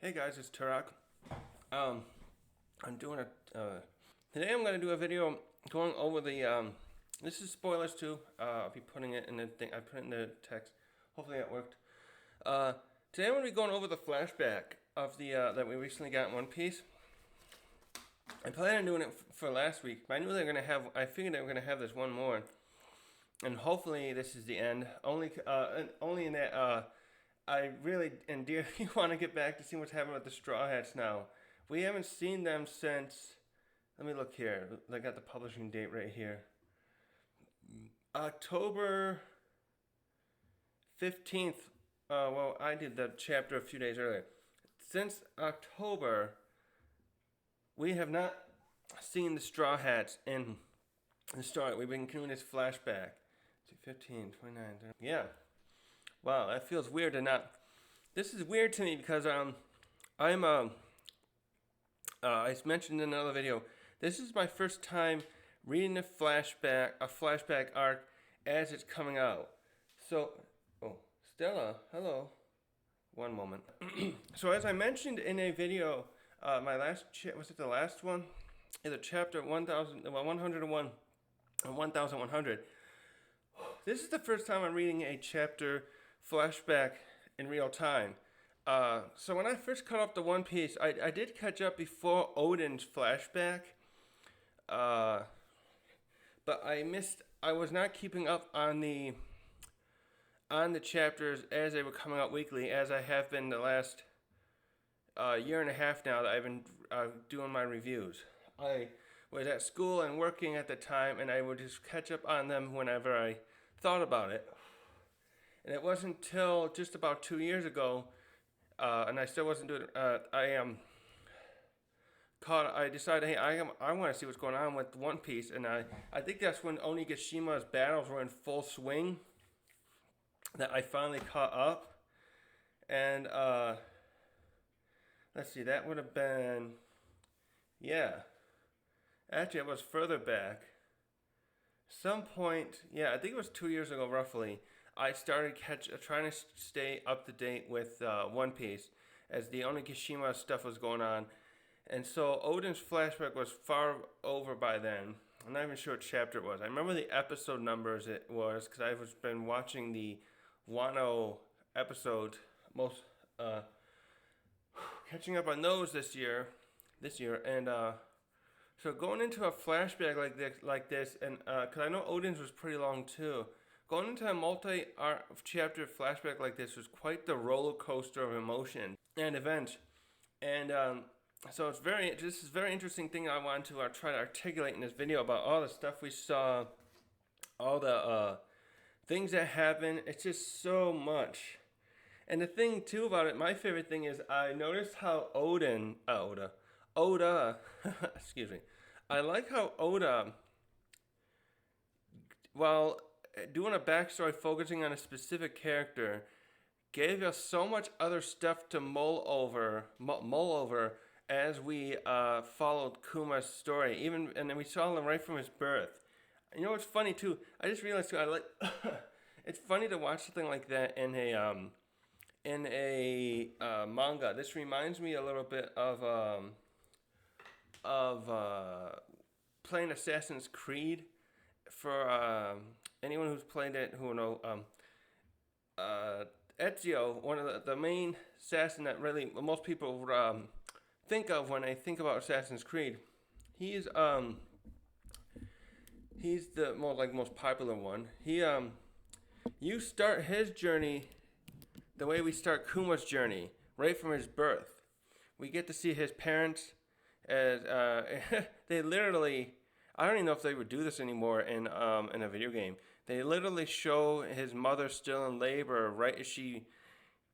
Hey guys, it's Tyrant. I'm doing today I'm going to do a video going over the, this is spoilers too. I'll be putting it in the thing, I put it in the text. Hopefully that worked. Today I'm going to be going over the flashback of the, that we recently got in One Piece. I planned on doing it for last week, but I knew they were going to have, I figured they were going to have this one more. And hopefully this is the end. Only in that, I really and dearly want to get back to see what's happening with the Straw Hats now. We haven't seen them since. Let me look here. I got the publishing date right here. October 15th. Well, I did the chapter a few days earlier. Since October, we have not seen the Straw Hats in the story. We've been doing this flashback. 15, 29, 30. Yeah. Wow, that feels weird to not. This is weird to me because I mentioned in another video. This is my first time reading a flashback arc as it's coming out. So, oh, Stella, hello. One moment. So as I mentioned in a video, my last was it the last one? Either chapter 101 and 1100. This is the first time I'm reading a chapter flashback in real time. So when I first caught up to One Piece, I did catch up before Oden's flashback. But I was not keeping up on the chapters as they were coming out weekly, as I have been the last year and a half now that I've been doing my reviews. I was at school and working at the time, and I would just catch up on them whenever I thought about it. And it wasn't until just about 2 years ago, and I still wasn't doing. I decided, hey, I want to see what's going on with One Piece, and I think that's when Onigashima's battles were in full swing. That I finally caught up, and let's see, that would have been, yeah. Actually, it was further back. Some point, yeah, I think it was 2 years ago, roughly. I started trying to stay up to date with One Piece as the Onigashima stuff was going on. And so Oden's flashback was far over by then. I'm not even sure what chapter it was. I remember the episode numbers it was because I've been watching the Wano episode, catching up on those this year. And so going into a flashback like this, and because I know Oden's was pretty long too. Going into a multi-chapter flashback like this was quite the roller coaster of emotion and event. And so this is a very interesting thing I want to try to articulate in this video about all the stuff we saw, all the things that happened. It's just so much. And the thing too about it, my favorite thing is I noticed how Oda, excuse me. I like how Oda, while doing a backstory focusing on a specific character, gave us so much other stuff to mull over as we followed Kuma's story. And then we saw him right from his birth. You know what's funny too? I just realized too, it's funny to watch something like that in a manga. This reminds me a little bit of playing Assassin's Creed. For anyone who's played it, who know, Ezio, one of the main assassin that really most people think of when they think about Assassin's Creed. He's the most popular one. You start his journey the way we start Kuma's journey, right from his birth. We get to see his parents as they literally. I don't even know if they would do this anymore in a video game. They literally show his mother still in labor right as she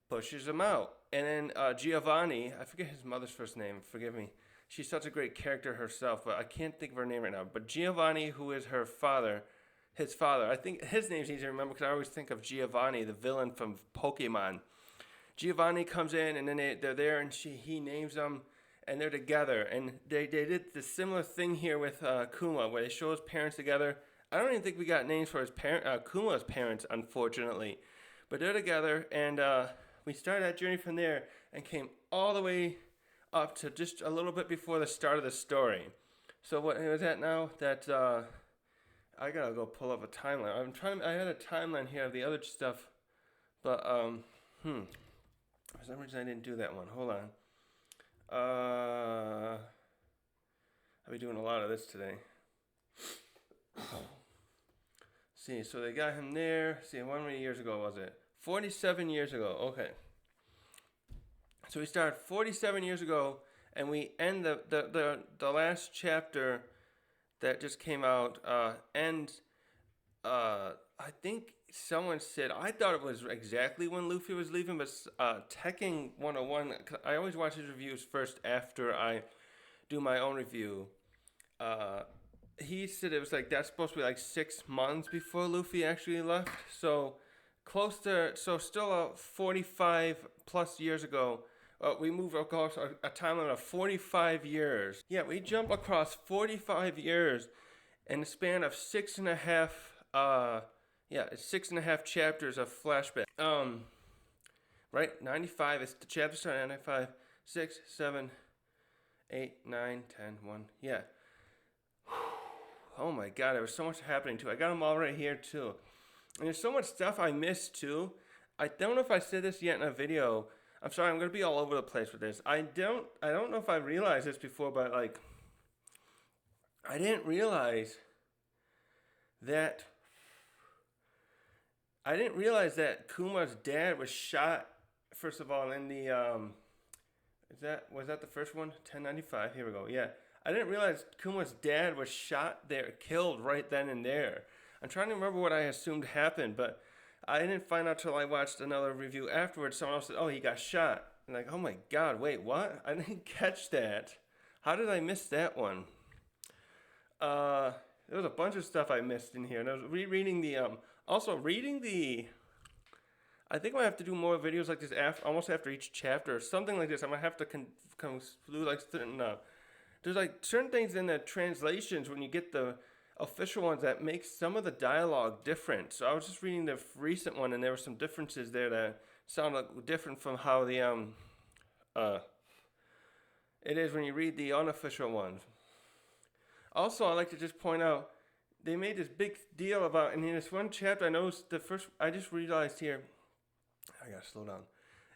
pushes him out. And then Giovanni, I forget his mother's first name, forgive me. She's such a great character herself, but I can't think of her name right now. But Giovanni, who is his father, I think his name's easy to remember because I always think of Giovanni, the villain from Pokemon. Giovanni comes in and then they're there and he names them. And they're together, and they did the similar thing here with Kuma, where they show his parents together. I don't even think we got names for his Kuma's parents, unfortunately, but they're together, and we started that journey from there. and came all the way up to just a little bit before the start of the story. So what was that now? That I gotta go pull up a timeline. I had a timeline here of the other stuff, but for some reason I didn't do that one. Hold on. I'll be doing a lot of this today. See, so they got him there. See, how many years ago was it? 47 years ago. Okay. So we start 47 years ago, and we end the last chapter that just came out. I think someone said, I thought it was exactly when Luffy was leaving, but Tekking 101, I always watch his reviews first after I do my own review. He said it was like, that's supposed to be like 6 months before Luffy actually left. So still 45 plus years ago. We moved across a timeline of 45 years. Yeah, we jumped across 45 years in the span of 6.5, 6.5 chapters of flashback. Right, 95 is the chapter starting at 95, 6, 7, 8, 9, 10, 1. Yeah. Oh my God, there was so much happening too. I got them all right here too. And there's so much stuff I missed too. I don't know if I said this yet in a video. I'm sorry, I'm gonna be all over the place with this. I don't know if I realized this before, but like, I didn't realize that Kuma's dad was shot. First of all, in the was that the first one? 1095. Here we go. Yeah, I didn't realize Kuma's dad was shot there, killed right then and there. I'm trying to remember what I assumed happened, but I didn't find out till I watched another review afterwards. Someone else said, "Oh, he got shot." And like, oh my God, wait, what? I didn't catch that. How did I miss that one? There was a bunch of stuff I missed in here, and I was rereading the I think I have to do more videos like this almost after each chapter or something like this. I'm gonna have to come through like certain. There's like certain things in the translations when you get the official ones that make some of the dialogue different. So I was just reading the recent one, and there were some differences there that sounded different from how the it is when you read the unofficial ones. Also, I like to just point out they made this big deal about, and in this one chapter, I noticed I just realized here. I gotta slow down.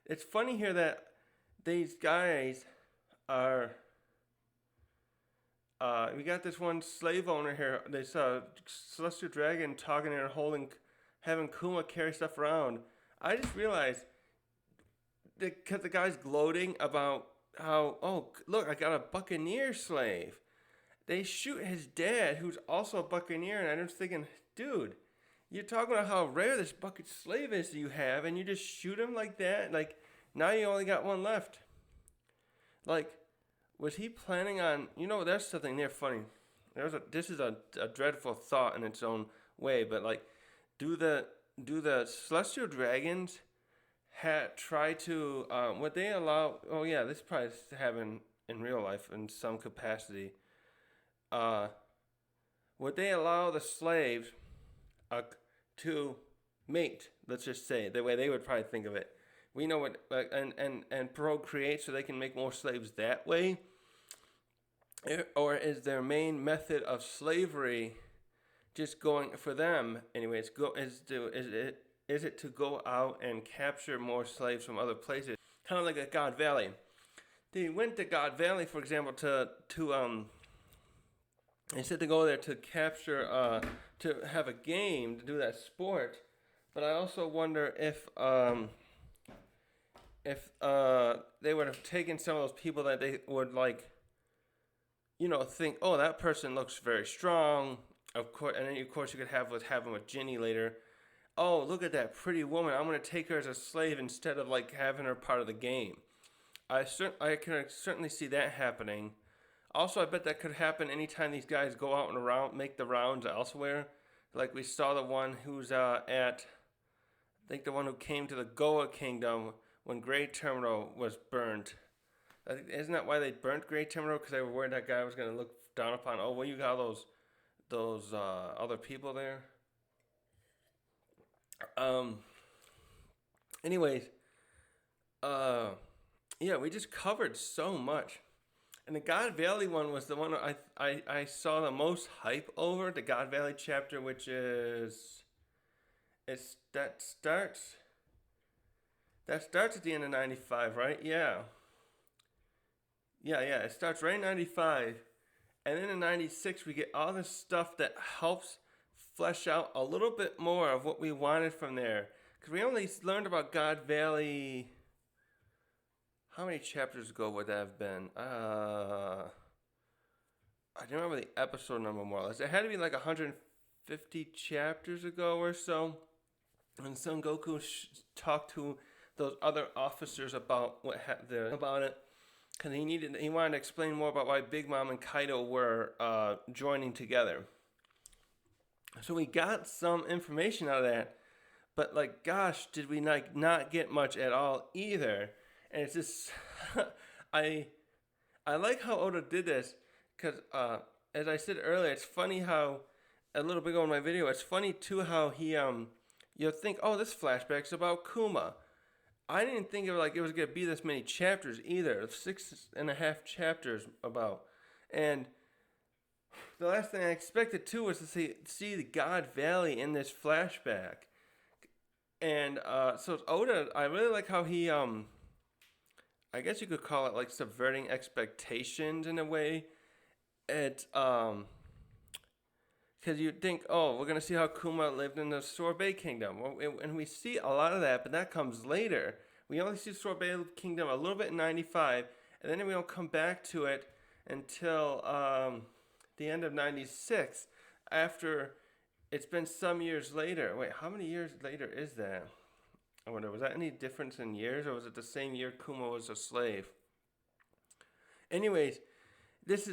It's funny here that these guys are. We got this one slave owner here. This celestial dragon talking and having Kuma carry stuff around. I just realized because the guy's gloating about how, oh look, I got a buccaneer slave. They shoot his dad, who's also a buccaneer, and I'm just thinking, dude, you're talking about how rare this bucket slave is that you have, and you just shoot him like that. Like now you only got one left. Like. Was he planning on, there's something there funny. This is a dreadful thought in its own way, but like, do the celestial dragons try to, would they allow, oh yeah, this probably happen in real life in some capacity. Would they allow the slaves to mate, let's just say, the way they would probably think of it? We know what, and procreate so they can make more slaves that way? Or is their main method of slavery just going, for them anyways, is it to go out and capture more slaves from other places? Kind of like at God Valley. They went to God Valley, for example, they said to go there to capture, to have a game, to do that sport. But I also wonder if they would have taken some of those people that they would like, think, oh, that person looks very strong, of course, and then of course you could have him with Ginny later. Oh, look at that pretty woman. I'm going to take her as a slave instead of like having her part of the game. I can certainly see that happening. Also, I bet that could happen anytime these guys go out and around, make the rounds elsewhere. Like we saw the one who's I think the one who came to the Goa Kingdom when Great Terminal was burnt. Isn't that why they burnt Great Terminal? Because they were worried that guy was going to look down upon, oh, well, you got those other people there. Anyways, yeah, we just covered so much. And the God Valley one was the one I saw the most hype over. The God Valley chapter, which is that starts at the end of '95, right? Yeah, yeah. It starts right in '95, and then in '96 we get all this stuff that helps flesh out a little bit more of what we wanted from there. Because we only learned about God Valley. How many chapters ago would that have been? I don't remember the episode number more or less. It had to be like 150 chapters ago or so. And Son Goku talked to those other officers about about it, because he wanted to explain more about why Big Mom and Kaido were joining together. So we got some information out of that, but like, gosh, did we not get much at all either? And it's just, I like how Oda did this, because as I said earlier, it's funny how a little bit ago in my video, it's funny too how he you'll think, oh, this flashback's about Kuma. I didn't think it was gonna be this many chapters either. 6.5 chapters about, and the last thing I expected too was to see the God Valley in this flashback. And so Oda, I really like how he I guess you could call it like subverting expectations in a way. It's because you'd think, oh, we're going to see how Kuma lived in the Sorbet Kingdom. And we see a lot of that, but that comes later. We only see Sorbet Kingdom a little bit in 95, and then we don't come back to it until the end of 96, after it's been some years later. Wait, how many years later is that? I wonder, was that any difference in years, or was it the same year Kuma was a slave? Anyways, this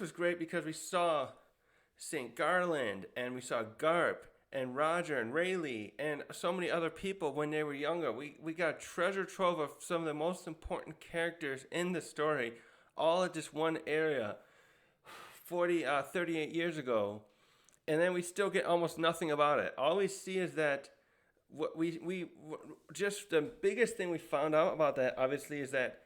was great because we saw St. Garland, and we saw Garp, and Roger, and Rayleigh, and so many other people when they were younger. We got a treasure trove of some of the most important characters in the story, all at just one area, 38 years ago. And then we still get almost nothing about it. All we see is that what we just the biggest thing we found out about that, obviously, is that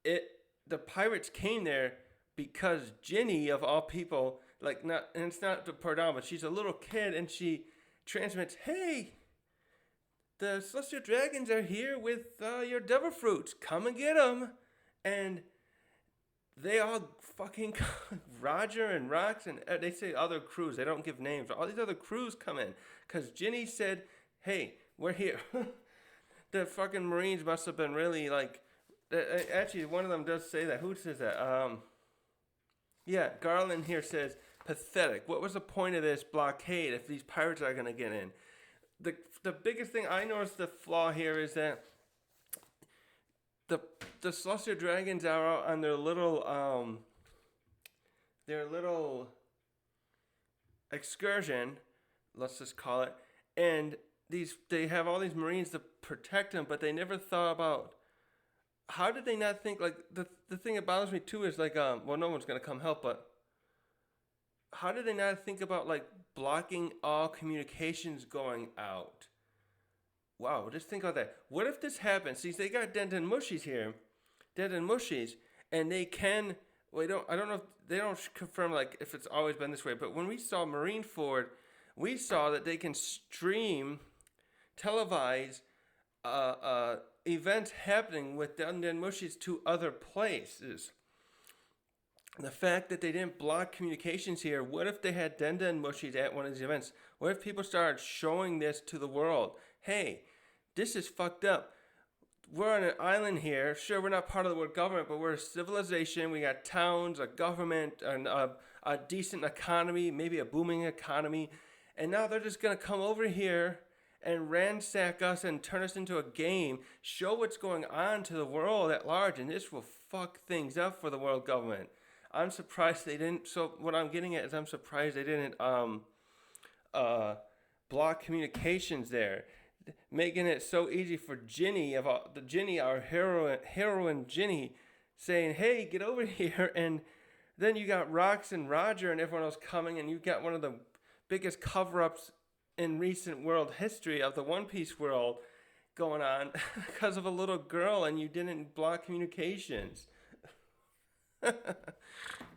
the pirates came there because Ginny, of all people, and it's not to put down, but she's a little kid, and she transmits, hey, the Celestial Dragons are here with your devil fruits. Come and get them. And they all fucking Roger and Rox, and they say other crews. They don't give names. All these other crews come in because Ginny said, hey, we're here. The fucking Marines must have been really actually, one of them does say that. Who says that? Yeah, Garland here says, pathetic. What was the point of this blockade if these pirates are going to get in? The biggest thing I noticed, the flaw here, is that the Celestial Dragons are out on their little excursion, let's just call it, and they have all these Marines to protect them, but they never thought about, how did they not think, the thing that bothers me too is no one's going to come help, but how did they not think about blocking all communications going out? Wow, just think about that. What if this happens? See, they got Denden Mushies here, and they can. I don't know if they don't confirm if it's always been this way, but when we saw Marineford, we saw that they can televise events happening with Denden Mushies to other places. The fact that they didn't block communications here, what if they had Denden Mushies at one of these events? What if people started showing this to the world? Hey, this is fucked up. We're on an island here. Sure, we're not part of the world government, but we're a civilization. We got towns, a government, and a decent economy, maybe a booming economy. And now they're just going to come over here and ransack us and turn us into a game, show what's going on to the world at large, and this will fuck things up for the world government. I'm surprised they didn't. So what I'm getting at is I'm surprised they didn't block communications there, making it so easy for Ginny, our heroine Ginny, saying, hey, get over here. And then you got Rox and Roger and everyone else coming, and you got one of the biggest cover-ups in recent world history of the One Piece world going on because of a little girl and you didn't block communications.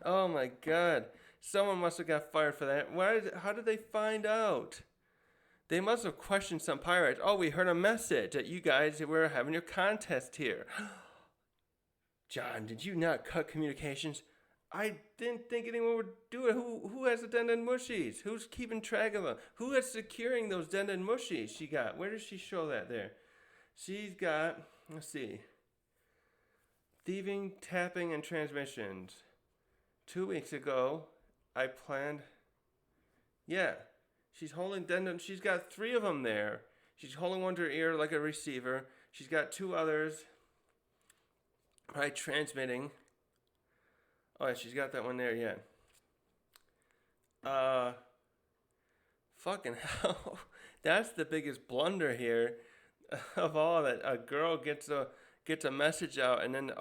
Oh my god. Someone must have got fired for that. How did they find out? They must have questioned some pirates. Oh, we heard a message that you guys were having your contest here. John, did you not cut communications? I didn't think anyone would do it. Who has the Denden Mushies? Who's keeping track of them? Who is securing those Denden Mushies she got? Where does she show that there? She's got, let's see, thieving, tapping, and transmissions. 2 weeks ago, I planned, yeah, she's holding Denden, she's got 3 of them there. She's holding one to her ear like a receiver. She's got 2 others, right, transmitting. Oh, yeah, she's got that one there, yeah. Fucking hell. That's the biggest blunder here of all, that a girl gets a message out, and then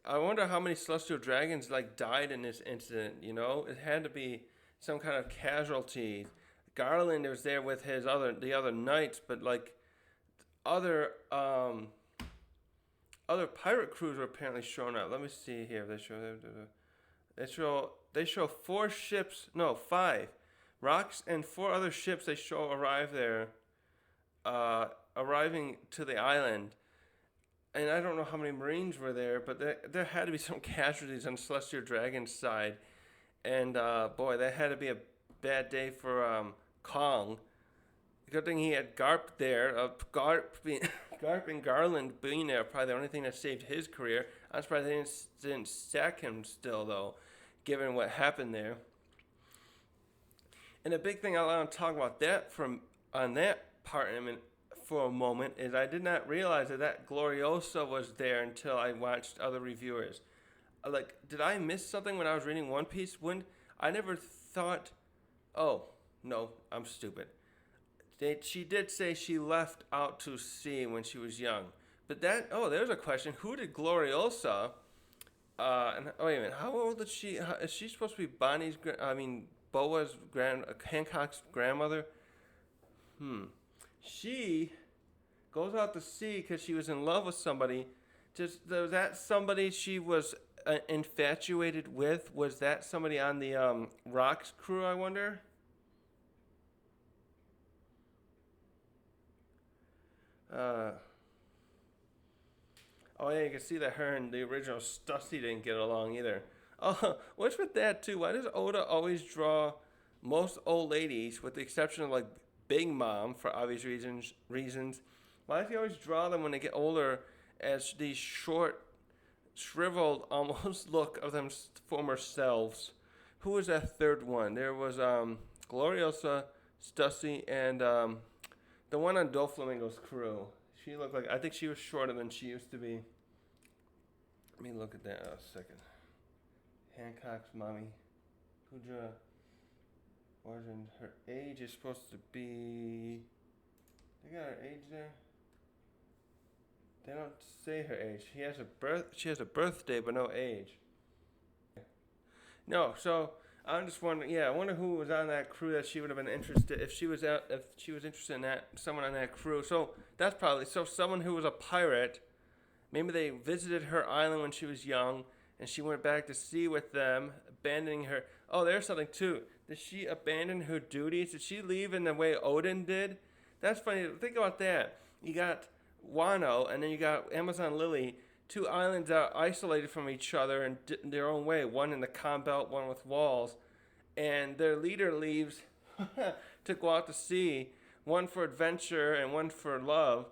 I wonder how many celestial dragons like died in this incident, you know? It had to be some kind of casualty. Garland was there with the other knights, but like other pirate crews were apparently showing up. Let me see here. They show 4 ships, no, 5 rocks and 4 other ships. They show arrive there, arriving to the island. And I don't know how many Marines were there, but there had to be some casualties on Celestial Dragon's side. And boy, that had to be a bad day for Kong. Good thing he had Garp there. Garp and Garland being there, probably the only thing that saved his career. I'm surprised they didn't sack him still, though, given what happened there. And the big thing I want to talk about on that part for a moment is I did not realize that Gloriosa was there until I watched other reviewers. Like, did I miss something when I was reading One Piece? I never thought, oh, no, I'm stupid. She did say she left out to sea when she was young. But there's a question. Who did Gloriosa, wait a minute, how old is she? Is she supposed to be Hancock's grandmother? She goes out to sea because she was in love with somebody. Was that somebody she was infatuated with? Was that somebody on the Rocks crew, I wonder? Oh yeah, you can see that her and the original Stussy didn't get along either. Oh, what's with that too? Why does Oda always draw most old ladies, with the exception of like Big Mom for obvious reasons? Why does he always draw them when they get older as these short, shriveled, almost look of them former selves? Who was that third one? There was Gloriosa, Stussy, and the one on Doflamingo's crew. She looked like, I think she was shorter than she used to be. Let me look at that a second. Hancock's mommy. Pooja wasn't, her age is supposed to be, they got her age there? They don't say her age. She has a birthday but no age. No, so I'm just wondering, I wonder who was on that crew that she would have been interested, if she was interested in that, someone on that crew. So that's probably, someone who was a pirate, maybe they visited her island when she was young, and she went back to sea with them, abandoning her. Oh, there's something too. Did she abandon her duties? Did she leave in the way Odin did? That's funny. Think about that. You got Wano, and then you got Amazon Lily, 2 islands out isolated from each other in their own way. One in the calm belt, one with walls. And their leader leaves to go out to sea, one for adventure and one for love.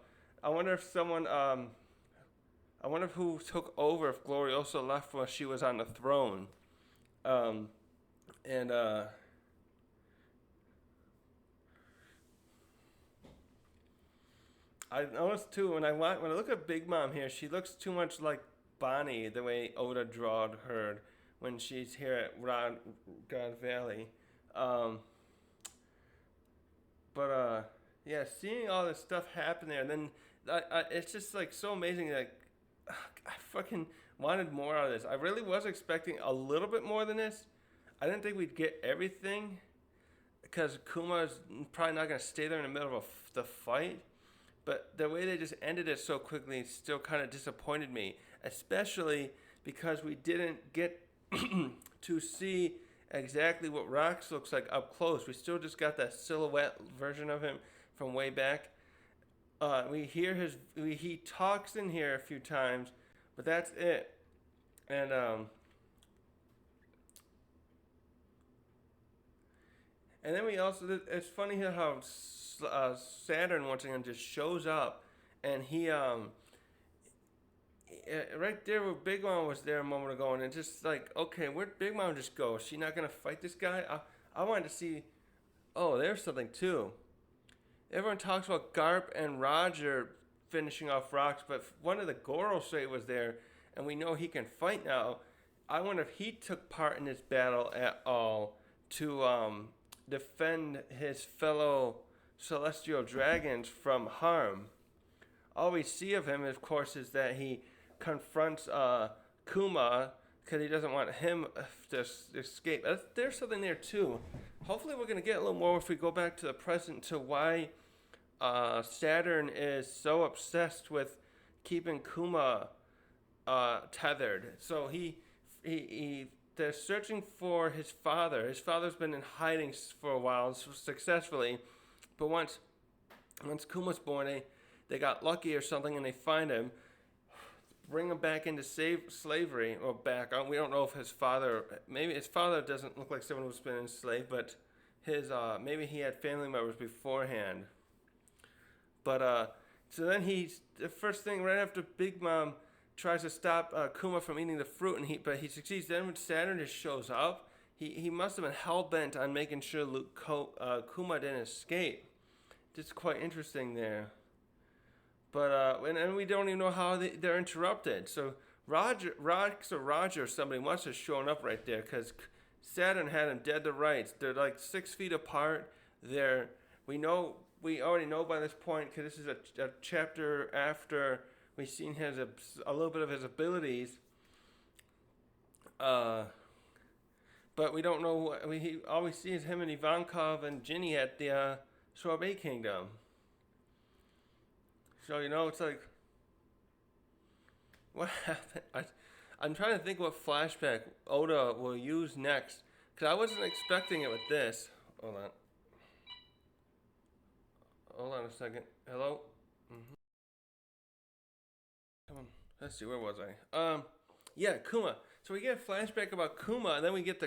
I wonder if who took over if Gloriosa left while she was on the throne. I noticed too when I look at Big Mom here, she looks too much like Bonney the way Oda drawed her when she's here at God Valley. Seeing all this stuff happen there, and then it's just like so amazing. Like I fucking wanted more out of this. I really was expecting a little bit more than this. I didn't think we'd get everything because Kuma is probably not going to stay there in the middle of the fight. But the way they just ended it so quickly still kind of disappointed me, especially because we didn't get to see exactly what Rox looks like up close. We still just got that silhouette version of him from way back. We hear he talks in here a few times, but that's it. And then we also, it's funny how Saturn once again just shows up, and right there where Big Mom was there a moment ago, and it's just like, okay, where'd Big Mom just go? Is she not gonna fight this guy? I wanted to see. Oh, there's something too. Everyone talks about Garp and Roger finishing off Rocks, but one of the Gorosei was there, and we know he can fight now. I wonder if he took part in this battle at all to defend his fellow celestial dragons from harm. All we see of him, of course, is that he confronts Kuma because he doesn't want him to escape. There's something there too. Hopefully, we're going to get a little more if we go back to the present to why Saturn is so obsessed with keeping Kuma tethered. So they're searching for his father. His father's been in hiding for a while, successfully, but once Kuma's born, they got lucky or something, and they find him, bring him back into slavery, or back. We don't know if maybe his father doesn't look like someone who's been enslaved, but maybe he had family members beforehand. But so then the first thing right after Big Mom tries to stop Kuma from eating the fruit, but he succeeds. Then when Saturn just shows up, he must have been hell-bent on making sure Kuma didn't escape. It's quite interesting there. But and we don't even know how they're interrupted. So Roger, somebody must have shown up right there because Saturn had him dead to rights. They're like 6 feet apart. We already know by this point because this is a chapter after we've seen a little bit of his abilities. But we don't know. All we see is him and Ivankov and Ginny at the Sorbet Kingdom. So, it's like, what happened? I'm trying to think what flashback Oda will use next. Because I wasn't expecting it with this. Hold on a second. Hello? Mm-hmm. Come on. Let's see, where was I? Yeah, Kuma. So we get a flashback about Kuma, and then we get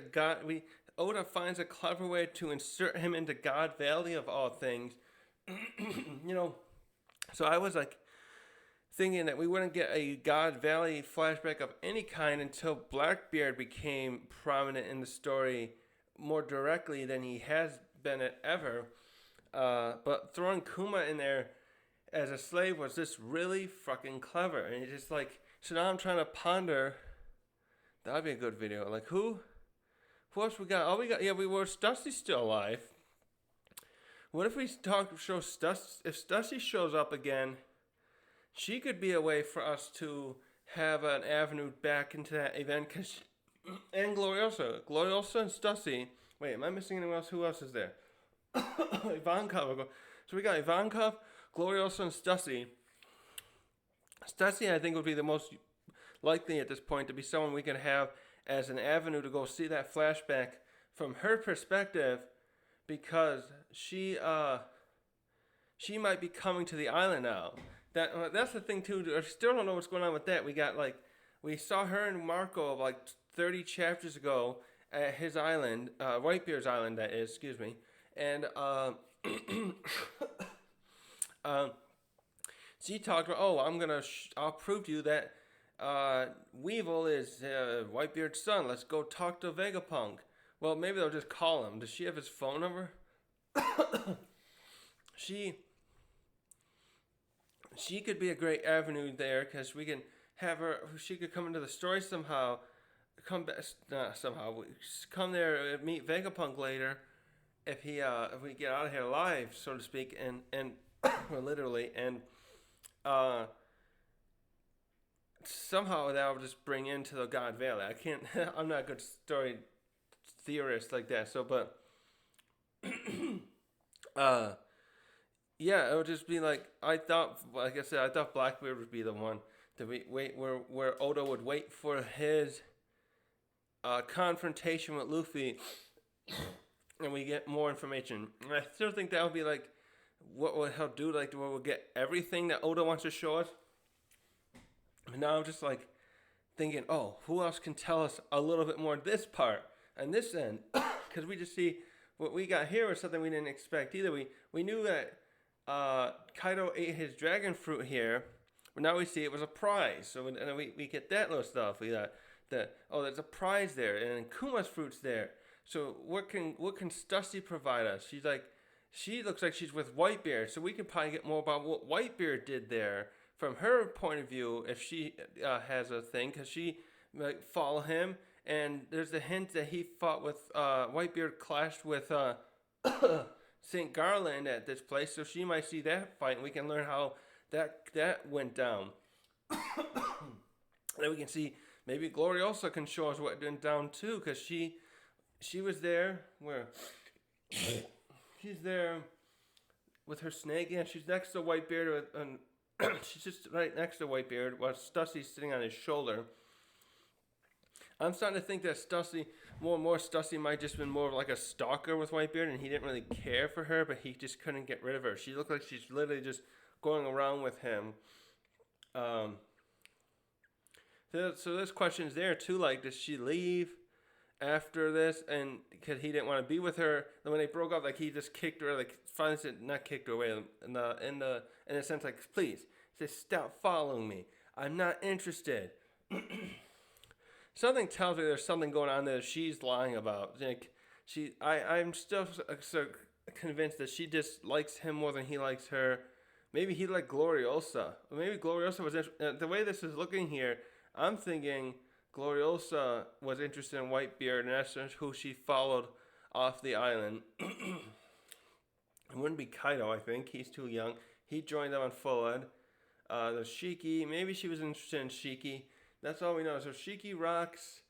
Oda finds a clever way to insert him into God Valley of all things. So I was like thinking that we wouldn't get a God Valley flashback of any kind until Blackbeard became prominent in the story more directly than he has been ever. But throwing Kuma in there as a slave was just really fucking clever. And it's just like, so now I'm trying to ponder. That'd be a good video. Like, who else we got? Dussy's still alive. What if we show Stussy? If Stussy shows up again, she could be a way for us to have an avenue back into that event. And Gloriosa and Stussy. Wait, am I missing anyone else? Who else is there? Ivankov. So we got Ivankov, Gloriosa, and Stussy. Stussy, I think, would be the most likely at this point to be someone we can have as an avenue to go see that flashback from her perspective. Because she might be coming to the island now. That's the thing too. I still don't know what's going on with that. We saw her and Marco like 30 chapters ago at his island, Whitebeard's island, that is. Excuse me. And she talked about, I'll prove to you that Weevil is Whitebeard's son. Let's go talk to Vegapunk. Well, maybe they'll just call him. Does she have his phone number? She could be a great avenue there because we can have her. She could come into the story somehow. Come there, meet Vegapunk later. If we get out of here alive, so to speak, and literally, and somehow that will just bring into the God Valley. I can't. I'm not a good story theorist like that. So, but Yeah, it would just be like I thought. Like I said, I thought Blackbeard would be the one to wait where Oda would wait for his confrontation with Luffy, and we get more information. And I still think that would be like what would he'll do. Like, we'll get everything that Oda wants to show us. And now I'm just like thinking, oh, who else can tell us a little bit more this part and this end? Because we just see what we got here was something we didn't expect either. We knew that Kaido ate his dragon fruit here, but now we see it was a prize. So and we get that little stuff. We got there's a prize there, and Kuma's fruit's there. So what can Stussy provide us? She looks like she's with Whitebeard, so we can probably get more about what Whitebeard did there from her point of view if she has a thing, because she might follow him. And there's a hint that he fought with Whitebeard clashed with St. Garland at this place, so she might see that fight, and we can learn how that went down. Then we can see maybe Gloriosa can show us what went down too, because she was there where she's there with her snake. Yeah, she's next to Whitebeard, and she's just right next to Whitebeard while Stussy's sitting on his shoulder. I'm starting to think that Stussy, more and more, Stussy might just been more of like a stalker with Whitebeard, and he didn't really care for her, but he just couldn't get rid of her. She looked like she's literally just going around with him. So there's questions there too, like, does she leave after this, and because he didn't want to be with her, then when they broke up, like, he just kicked her, like, finally said, not kicked her away, in a sense, like, please, just stop following me, I'm not interested. Something tells me there's something going on there she's lying about. Like, I'm still so convinced that she just likes him more than he likes her. Maybe he liked Gloriosa. Maybe Gloriosa was the way this is looking here. I'm thinking Gloriosa was interested in Whitebeard, and that's who she followed off the island. It wouldn't be Kaido, I think. He's too young. He joined them on Full-Ed. There's Shiki. Maybe she was interested in Shiki. That's all we know. So Shiki, Rocks,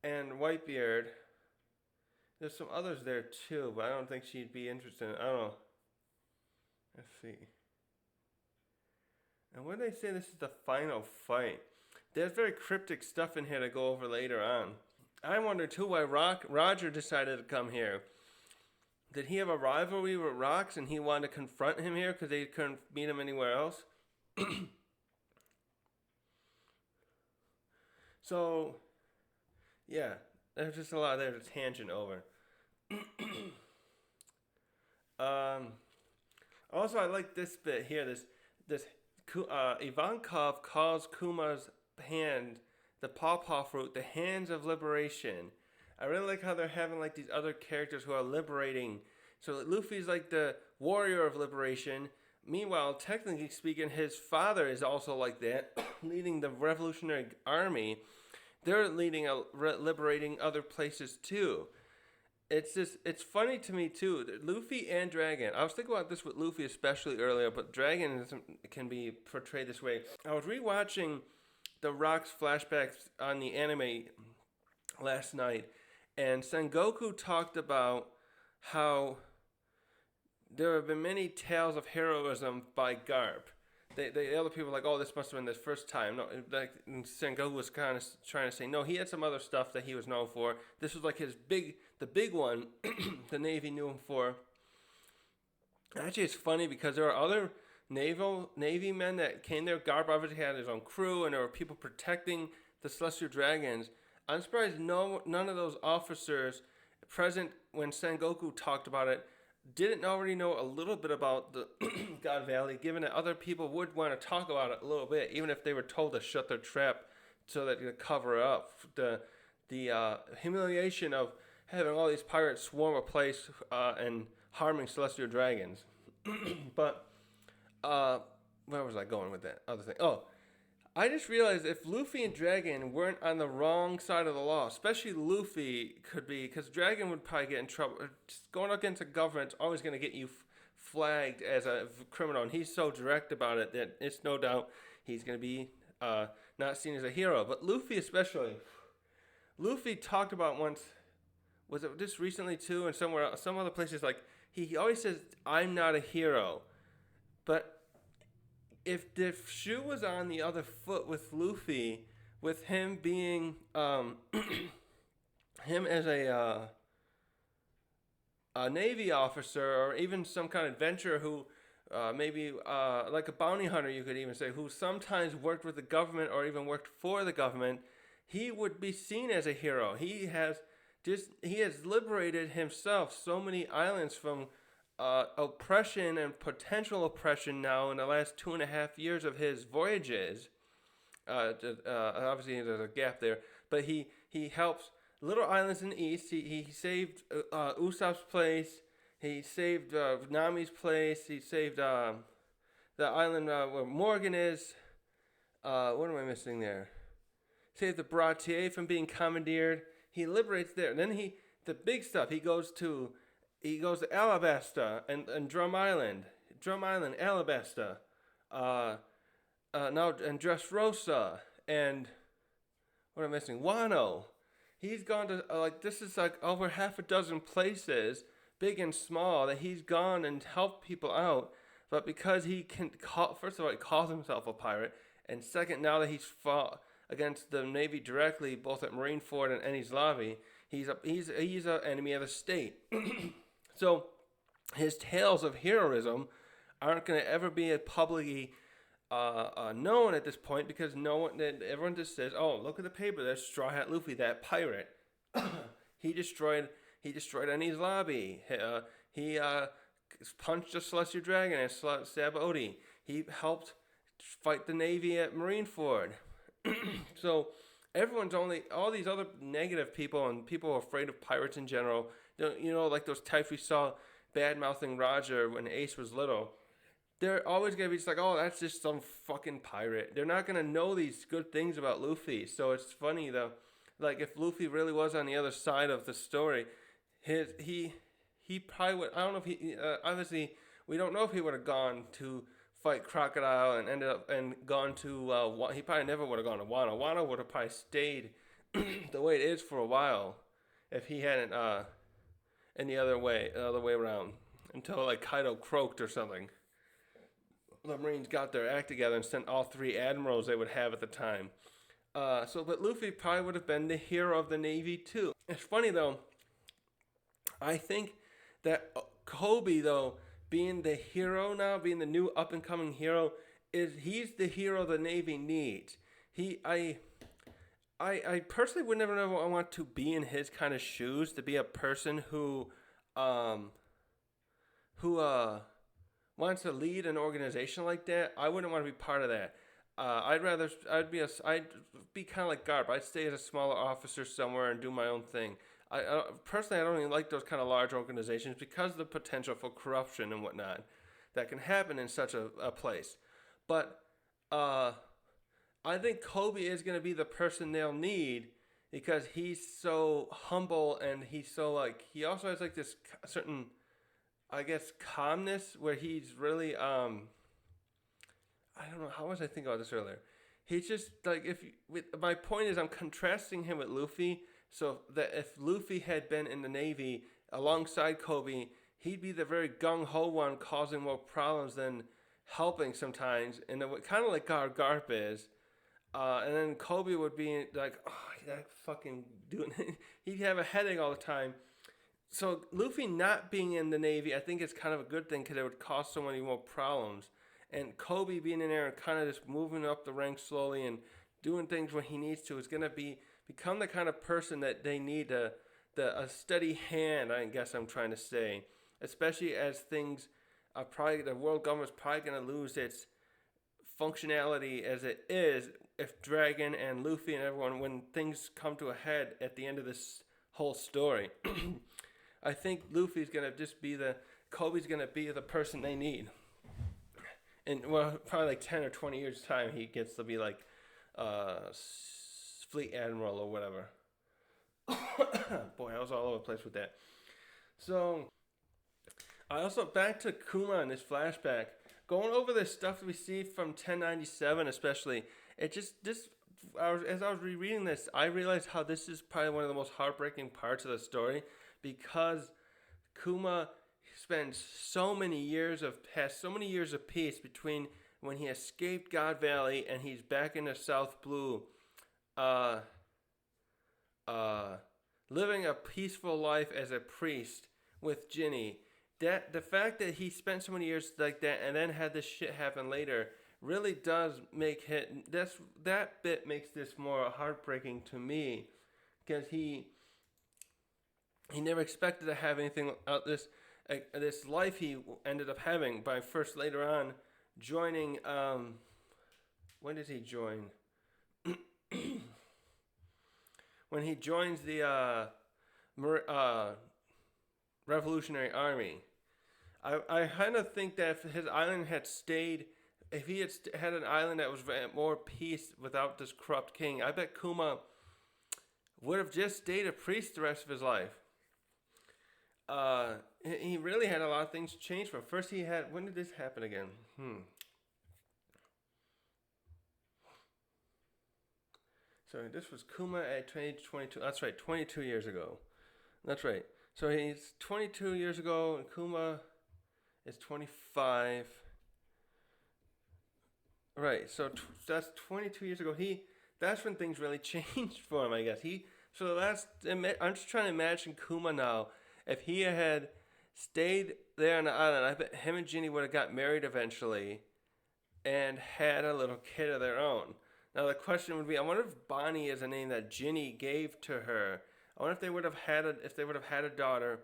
and Whitebeard. There's some others there too, but I don't think she'd be interested in. I don't know. Let's see. And when they say this is the final fight, there's very cryptic stuff in here to go over later on. I wonder too why Roger decided to come here. Did he have a rivalry with Rocks and he wanted to confront him here because they couldn't meet him anywhere else? So, yeah, there's just a lot there to tangent over. Also, I like this bit here. This Ivankov calls Kuma's hand, the pawpaw fruit, the hands of liberation. I really like how they're having like these other characters who are liberating. So Luffy's like the warrior of liberation. Meanwhile, technically speaking, his father is also like that, leading the Revolutionary Army. They're leading liberating other places too. It's funny to me too. Luffy and Dragon. I was thinking about this with Luffy especially earlier, but Dragon can be portrayed this way. I was rewatching the Rocks flashbacks on the anime last night, and Sengoku talked about how there have been many tales of heroism by Garp. The other people were like, oh, this must have been the first time. No, like Sengoku was kind of trying to say, no, he had some other stuff that he was known for. This was like the big one the Navy knew him for. Actually, it's funny because there are other Navy men that came there. Garp obviously had his own crew, and there were people protecting the Celestial Dragons. I'm surprised none of those officers present when Sengoku talked about it didn't already know a little bit about the God Valley, given that other people would want to talk about it a little bit, even if they were told to shut their trap so that they could cover up the humiliation of having all these pirates swarm a place and harming Celestial Dragons. But where was I going with that other thing? Oh, I just realized if Luffy and Dragon weren't on the wrong side of the law, especially Luffy could be, because Dragon would probably get in trouble. Just going against the government's always going to get you flagged as a criminal, and he's so direct about it that it's no doubt he's going to be not seen as a hero. But Luffy especially. Luffy talked about once, was it just recently too, and some other places, like, he always says, I'm not a hero. But if the shoe was on the other foot with Luffy, with him being him as a Navy officer or even some kind of adventurer who maybe like a bounty hunter, you could even say, who sometimes worked with the government or even worked for the government, he would be seen as a hero. He has liberated himself so many islands from oppression and potential oppression now in the last 2.5 years of his voyages. Obviously, there's a gap there, but he helps little islands in the east. He saved Usopp's place. He saved Nami's place. He saved the island where Morgan is. What am I missing there? Saved the Baratier from being commandeered. He liberates there. And then the big stuff. He goes to Alabasta and Drum Island, Alabasta. Now and Dressrosa and what am I missing? Wano. He's gone to this is like over half a dozen places, big and small, that he's gone and helped people out. But because he can first of all, he calls himself a pirate, and second, now that he's fought against the Navy directly, both at Marineford and Enies Lobby, he's an enemy of the state. So his tales of heroism aren't going to ever be publicly known at this point, because everyone just says, "Oh, look at the paper. There's Straw Hat Luffy, that pirate. he destroyed Enies Lobby. He punched a Celestial Dragon and Sabaody. He helped fight the Navy at Marineford." So all these other negative people and people afraid of pirates in general. Like those types we saw bad mouthing Roger when Ace was little. They're always going to be just like, oh, that's just some fucking pirate. They're not going to know these good things about Luffy. So it's funny, though. Like, if Luffy really was on the other side of the story, he probably would, I don't know if he, obviously, we don't know if he would have gone to fight Crocodile and ended up and gone to, he probably never would have gone to Wano. Wano would have probably stayed the way it is for a while if he hadn't, any other way around, until, like, Kaido croaked or something. The Marines got their act together and sent all 3 admirals they would have at the time. But Luffy probably would have been the hero of the Navy too. It's funny though. I think that Kobe, though, being the hero now, being the new up and coming hero, he's the hero the Navy needs. I personally would never want to be in his kind of shoes, to be a person who wants to lead an organization like that. I wouldn't want to be part of that. I'd be kind of like Garp. I'd stay as a smaller officer somewhere and do my own thing. Personally, I don't even like those kind of large organizations because of the potential for corruption and whatnot that can happen in such a place. But I think Kobe is going to be the person they'll need, because he's so humble and he's so he also has like this certain, I guess, calmness where he's really, I don't know, how was I thinking about this earlier? He's just like, my point is I'm contrasting him with Luffy, so that if Luffy had been in the Navy alongside Kobe, he'd be the very gung-ho one causing more problems than helping sometimes, and kind of like Garp is. And then Kobe would be like, oh, that fucking doing he'd have a headache all the time. So Luffy not being in the Navy, I think is kind of a good thing, because it would cause so many more problems. And Kobe being in there and kind of just moving up the ranks slowly and doing things when he needs to is going to become the kind of person that they need, a steady hand, I guess I'm trying to say. Especially as things are the world government's probably going to lose its functionality as it is if Dragon and Luffy and everyone, when things come to a head at the end of this whole story. I think Luffy's going to just Kobe's going to be the person they need. And probably like 10 or 20 years time, he gets to be like Fleet Admiral or whatever. Boy, I was all over the place with that. So, I also, back to Kuma in this flashback, going over this stuff we see from 1097 especially, as I was rereading this, I realized how this is probably one of the most heartbreaking parts of the story, because Kuma, spends has so many years of peace between when he escaped God Valley and he's back in the South Blue, uh, uh, living a peaceful life as a priest with Ginny. That the fact that he spent so many years like that and then had this shit happen later really does make it. That bit makes this more heartbreaking to me, because he never expected to have anything out this life he ended up having by first later on joining. When did he join? When he joins the Revolutionary Army. I kind of think that if his island had stayed, if he had an island that was more peace without this corrupt king, I bet Kuma would have just stayed a priest the rest of his life. He really had a lot of things change for him. First, he had. When did this happen again? So this was Kuma at 22. That's right, 22 years ago. That's right. So he's 22 years ago, and Kuma is 25. Right. So that's 22 years ago. That's when things really changed for him, I guess. I'm just trying to imagine Kuma now. If he had stayed there on the island, I bet him and Ginny would have got married eventually and had a little kid of their own. Now the question would be, I wonder if Bonney is a name that Ginny gave to her. I wonder if they would have had a daughter,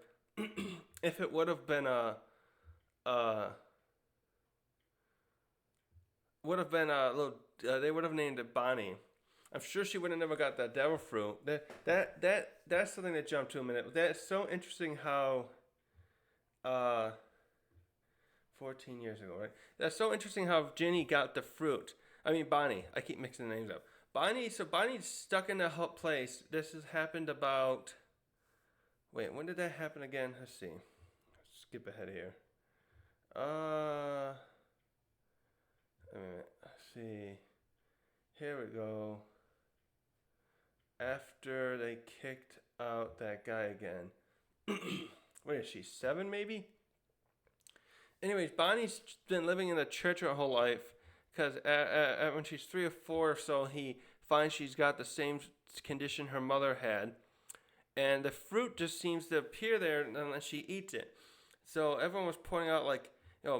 if it would have been they would have named it Bonney. I'm sure she would have never got that devil fruit. That's something that jumped to a minute. That's so interesting how 14 years ago, right? That's so interesting how Ginny got the fruit. I mean Bonney. I keep mixing the names up. Bonnie's stuck in a hot place. This has happened about. Wait, when did that happen again? Let's see. Let's skip ahead here. Let's see. Here we go. After they kicked out that guy again. Wait, is she 7 maybe? Anyways, Bonnie's been living in the church her whole life. Because when she's 3 or 4 or so, he finds she's got the same condition her mother had. And the fruit just seems to appear there unless she eats it. So everyone was pointing out, like,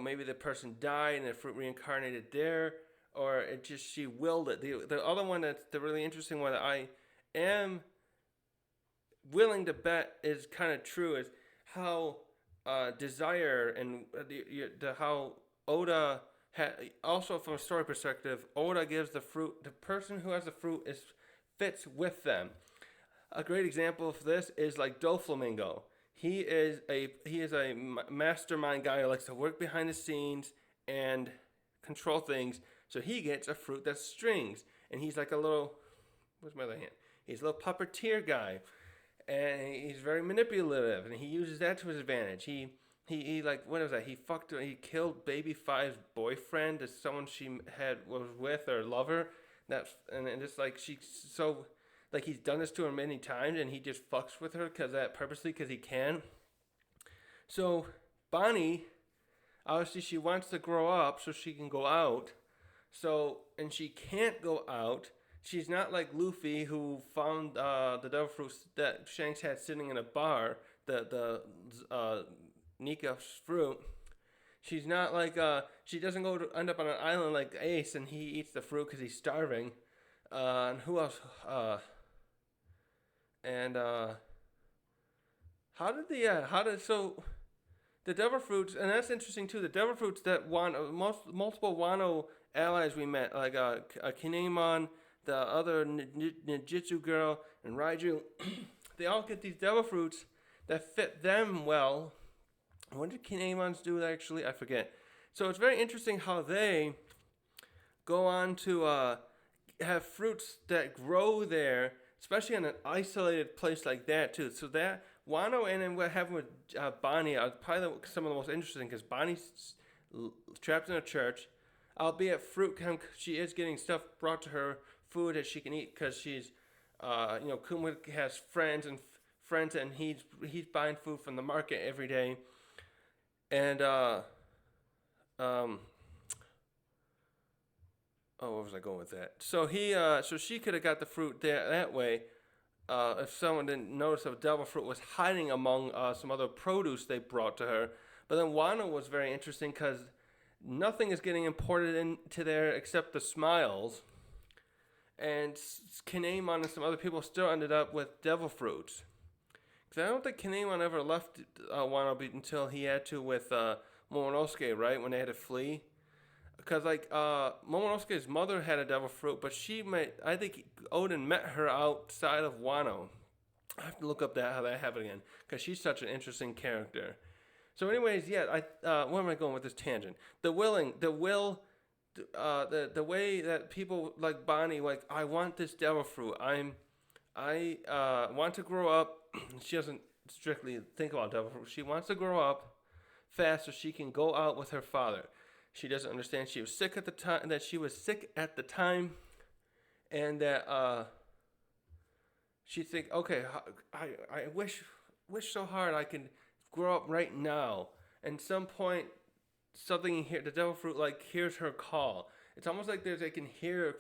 maybe the person died and the fruit reincarnated there. Or it just, she willed it. The other one that's the really interesting one that I am willing to bet is kind of true is how desire and how Oda... Also, from a story perspective, Oda gives the fruit. The person who has the fruit fits with them. A great example of this is like Doflamingo. He is a mastermind guy who likes to work behind the scenes and control things. So he gets a fruit that's strings, and he's like a little. Where's my other hand? He's a little puppeteer guy, and he's very manipulative, and he uses that to his advantage. He like, what was that? He killed Baby Five's boyfriend, as someone she was with or lover. And it's like he's done this to her many times, and he just fucks with her purposely because he can. So Bonney, obviously she wants to grow up so she can go out. And she can't go out. She's not like Luffy, who found the devil fruits that Shanks had sitting in a bar. The Nika's fruit. She's not like she doesn't go to end up on an island like Ace and he eats the fruit because he's starving. And who else? The devil fruits, and that's interesting too. The devil fruits that multiple Wano allies we met, like Kinemon, the other Ninjutsu girl, and Raiju, they all get these devil fruits that fit them well. What did Kinemons do actually? I forget. So it's very interesting how they go on to have fruits that grow there, especially in an isolated place like that too. So that Wano and then what happened with Bonney are probably some of the most interesting, because Bonnie's trapped in a church, albeit she is getting stuff brought to her, food that she can eat, because she's Kuma has friends and he's buying food from the market every day. And um, oh, where was I going with that? So she could have got the fruit there that way. If someone didn't notice, a devil fruit was hiding among some other produce they brought to her. But then Wano was very interesting because nothing is getting imported into there except the smiles. And Kinemon and some other people still ended up with devil fruits. Because I don't think Kinemon ever left Wano until he had to with Momonosuke, right? When they had to flee. Because like Momonosuke's mother had a devil fruit, but I think Odin met her outside of Wano. I have to look up how that happened again because she's such an interesting character. So, anyways, yeah, where am I going with this tangent? The will, the way that people like Bonney, like I want this devil fruit. I want to grow up. She doesn't strictly think about devil fruit. She wants to grow up fast so she can go out with her father. She doesn't understand she was sick at the time. That she was sick at the time, and that she think, okay, I wish so hard I could grow up right now. And some point, something in here, the devil fruit like hears her call. It's almost like they can hear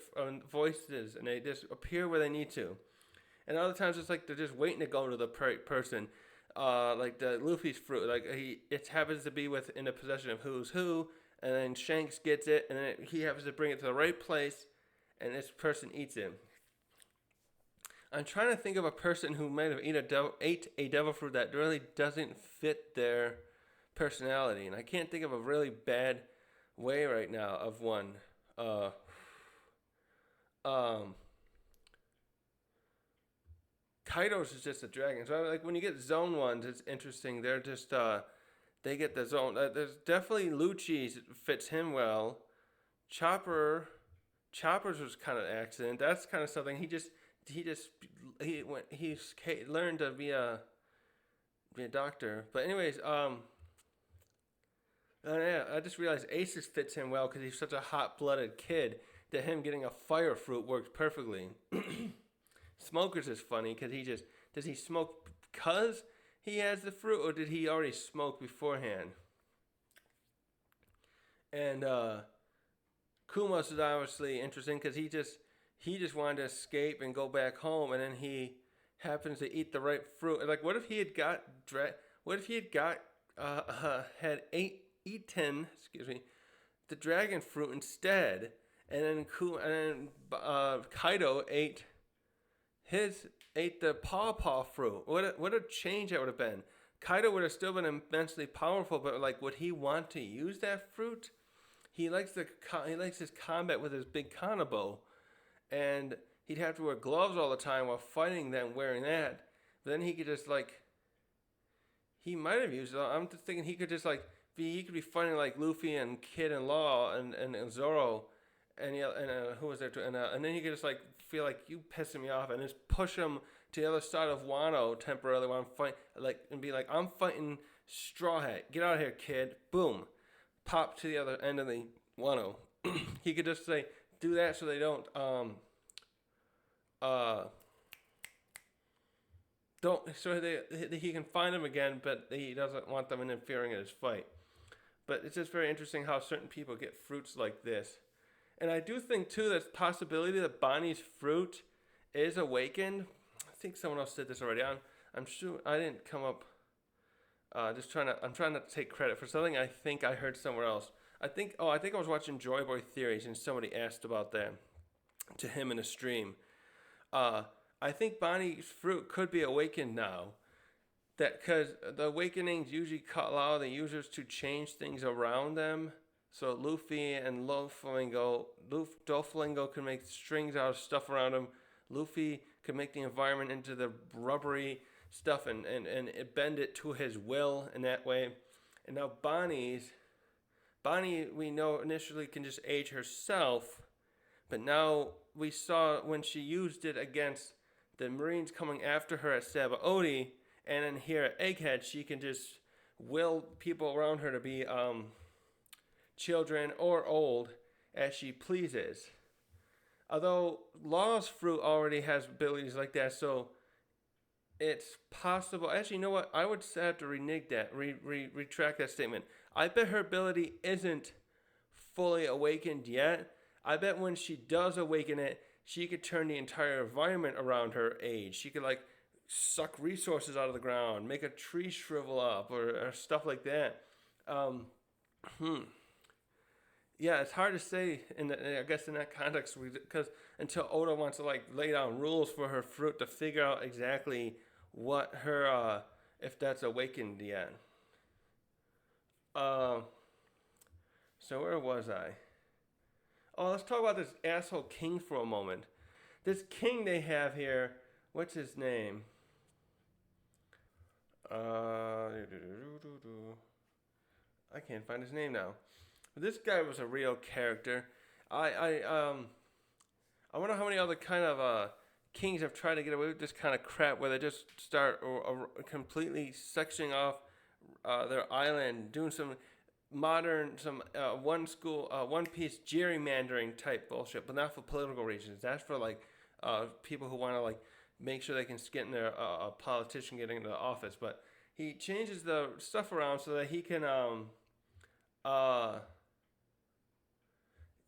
voices and they just appear where they need to. And other times it's like they're just waiting to go to the person. Like the Luffy's fruit, like it happens to be in the possession of who's who, and then Shanks gets it, and then he happens to bring it to the right place, and this person eats it. I'm trying to think of a person who might have ate a devil fruit that really doesn't fit their personality, and I can't think of a really bad way right now of one. Kaido's is just a dragon. So like when you get zone ones, it's interesting. They're just they get the zone. There's definitely Lucci's fits him well. Chopper's was kind of an accident. That's kind of something he learned to be a doctor. But anyways, yeah, I just realized Aces fits him well because he's such a hot-blooded kid that him getting a fire fruit works perfectly. Smokers is funny because does he smoke because he has the fruit or did he already smoke beforehand? And Kuma's is obviously interesting because he just wanted to escape and go back home, and then he happens to eat the right fruit. Like, what if he had eaten the dragon fruit instead, and then Kaido ate the pawpaw fruit. What a change that would have been. Kaido would have still been immensely powerful, but like, would he want to use that fruit? He likes his combat with his big kanabo, and he'd have to wear gloves all the time while fighting them wearing that. But then he could just like, he might have used it. I'm just thinking he could just like he could be fighting like Luffy and Kid and Law and Zoro, and who was there too, and then he could just like feel like you pissing me off and just push him to the other side of Wano temporarily while I'm fighting, like, and be like, I'm fighting Straw Hat. Get out of here, kid. Boom. Pop to the other end of the Wano. He could just say, do that so they don't he can find them again, but he doesn't want them interfering in his fight. But it's just very interesting how certain people get fruits like this. And I do think too there's possibility that Bonnie's fruit is awakened. I think someone else said this already. I'm sure I didn't come up. I'm trying not to take credit for something I think I heard somewhere else. I think I was watching Joy Boy Theories and somebody asked about that to him in a stream. I think Bonnie's fruit could be awakened now. That because the awakenings usually allow the users to change things around them. So Luffy and Doflamingo can make strings out of stuff around him. Luffy could make the environment into the rubbery stuff and bend it to his will in that way. And now Bonnie, we know initially can just age herself, but now we saw when she used it against the Marines coming after her at Sabaody, and then here at Egghead, she can just will people around her to be children or old as she pleases. Although Law's fruit already has abilities like that, so it's possible. Actually, you know what? I would have to renege that, retract that statement. I bet her ability isn't fully awakened yet. I bet when she does awaken it, she could turn the entire environment around her age. She could like suck resources out of the ground, make a tree shrivel up, or stuff like that. Um, hmm. Yeah, it's hard to say I guess in that context because until Oda wants to like lay down rules for her fruit to figure out exactly what her if that's awakened yet. Uh, so where was I? Oh, let's talk about this asshole king for a moment. This king they have here, what's his name? Uh, I can't find his name now. This guy was a real character. I I um I wonder how many other kind of kings have tried to get away with this kind of crap where they just start completely sectioning off their island, doing some some one piece gerrymandering type bullshit, but not for political reasons. That's for like people who want to like make sure they can get in there a politician getting into office. But he changes the stuff around so that he can uh,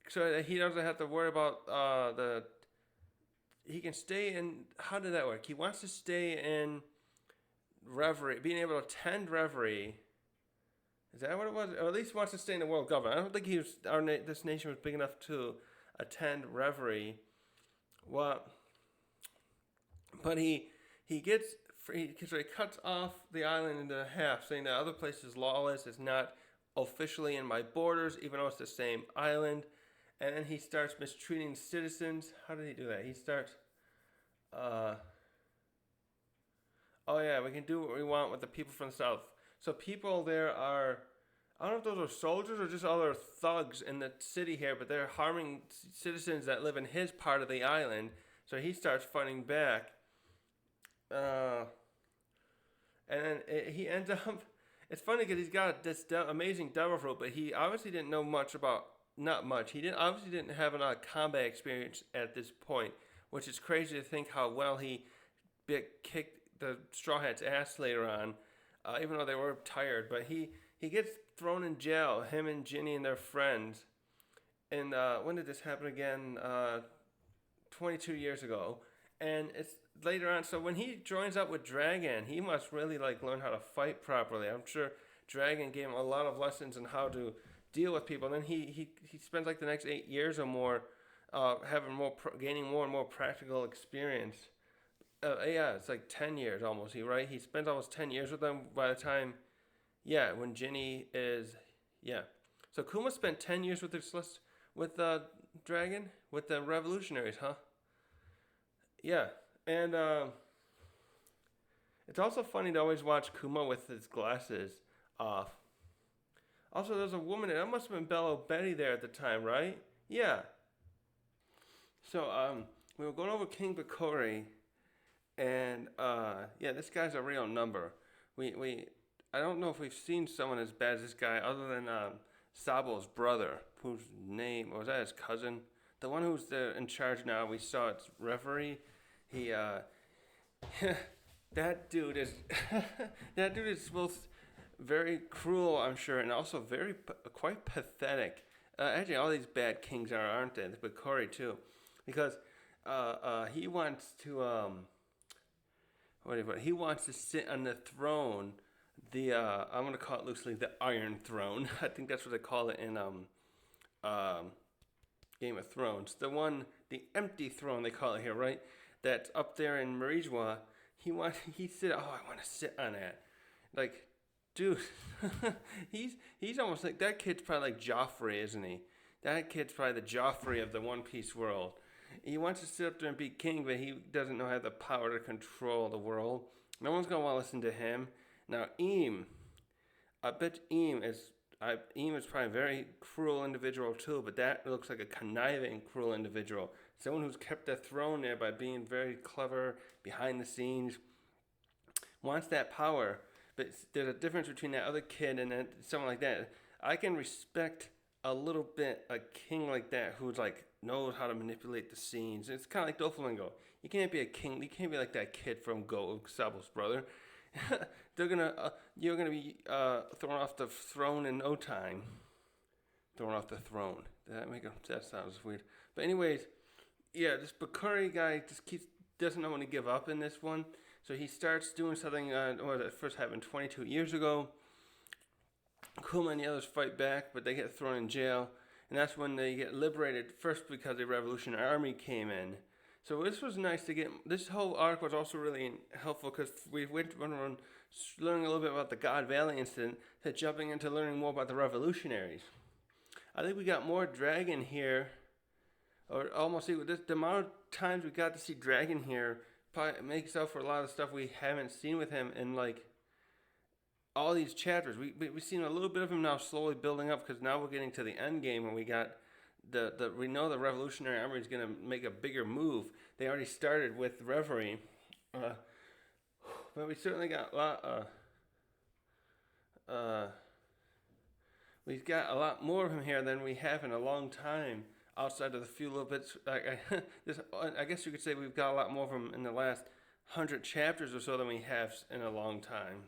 so that he doesn't have to worry about the. He can stay in. How did that work? He wants to stay in Reverie, being able to attend Reverie. Is that what it was? Or at least wants to stay in the world government. I don't think this nation was big enough to attend Reverie. Well, but he gets so he cuts off the island into half, saying that other place is lawless. It's not officially in my borders, even though it's the same island. And then he starts mistreating citizens. How did he do that? He starts. Uh, oh yeah, we can do what we want with the people from the south. So people there are. I don't know if those are soldiers or just other thugs in the city here, but they're harming citizens that live in his part of the island. So he starts fighting back. Uh, and then he ends up. It's funny because he's got this amazing devil fruit, but he obviously didn't know much about. Not much. He didn't have a lot of combat experience at this point, which is crazy to think how well he kicked the Straw Hats' ass later on, even though they were tired. But he gets thrown in jail. Him and Ginny and their friends. And when did this happen again? 22 years ago. And it's later on. So when he joins up with Dragon, he must really like learn how to fight properly. I'm sure Dragon gave him a lot of lessons on how to deal with people. And then he spends like the next 8 years or more gaining more and more practical experience. Yeah, it's like 10 years almost. He spends almost 10 years with them by the time, yeah, when Ginny is, yeah. So Kuma spent 10 years with Dragon with the Revolutionaries, huh? Yeah, and it's also funny to always watch Kuma with his glasses off. Also, there's a woman, that must have been Bello Betty there at the time, right? Yeah. So, we were going over King Bekori, and, yeah, this guy's a real number. I don't know if we've seen someone as bad as this guy, other than, Sabo's brother, whose name, or was that his cousin? The one who's in charge now, we saw it's Reverie. He, that dude is, that dude is both very cruel, I'm sure, and also quite pathetic. Actually, all these bad kings aren't they? The Bekori too, because he wants to he wants to sit on the throne. I'm gonna call it loosely the Iron Throne. I think that's what they call it in Game of Thrones. The empty throne they call it here, right? That's up there in Marijwa. I want to sit on that, like. Dude, he's almost like that kid's probably like Joffrey, isn't he? That kid's probably the Joffrey of the One Piece world. He wants to sit up there and be king, but he doesn't know how the power to control the world. No one's gonna want to listen to him. Now, I bet Eam is probably a very cruel individual too, but that looks like a conniving, cruel individual. Someone who's kept the throne there by being very clever behind the scenes, wants that power. But there's a difference between that other kid and then someone like that. I can respect a little bit a king like that who's like knows how to manipulate the scenes. It's kind of like Doflamingo. You can't be a king. You can't be like that kid from Go Sable's brother. You're gonna be thrown off the throne in no time. Thrown off the throne. That sounds weird. But anyways, yeah, this Bekori guy doesn't know when to give up in this one. So he starts doing something that first happened 22 years ago. Kuma and the others fight back, but they get thrown in jail. And that's when they get liberated, first because the Revolutionary Army came in. So this was nice to get. This whole arc was also really helpful because we went around learning a little bit about the God Valley incident to jumping into learning more about the Revolutionaries. I think we got more Dragon here, or almost equal. The amount of times we got to see Dragon here probably makes up for a lot of stuff we haven't seen with him in like all these chapters. We've seen a little bit of him now slowly building up because now we're getting to the end game when we got we know the Revolutionary Army is going to make a bigger move. They already started with Reverie, but we certainly got a lot. We've got a lot more of him here than we have in a long time. Outside of the few little bits, I guess you could say we've got a lot more of him in the last 100 chapters or so than we have in a long time.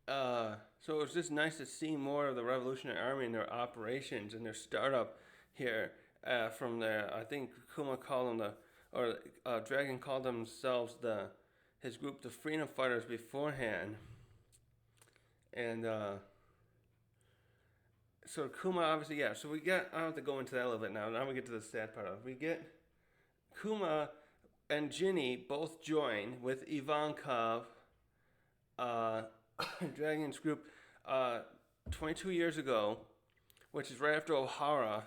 So it was just nice to see more of the Revolutionary Army and their operations and their startup here from there. I think Kuma called them Dragon called themselves his group the Freedom Fighters beforehand. And so Kuma obviously, yeah. So I don't have to go into that a little bit now. Now we get to the sad part of it. We get Kuma and Ginny both join with Ivankov, Dragon's group, 22 years ago, which is right after O'Hara,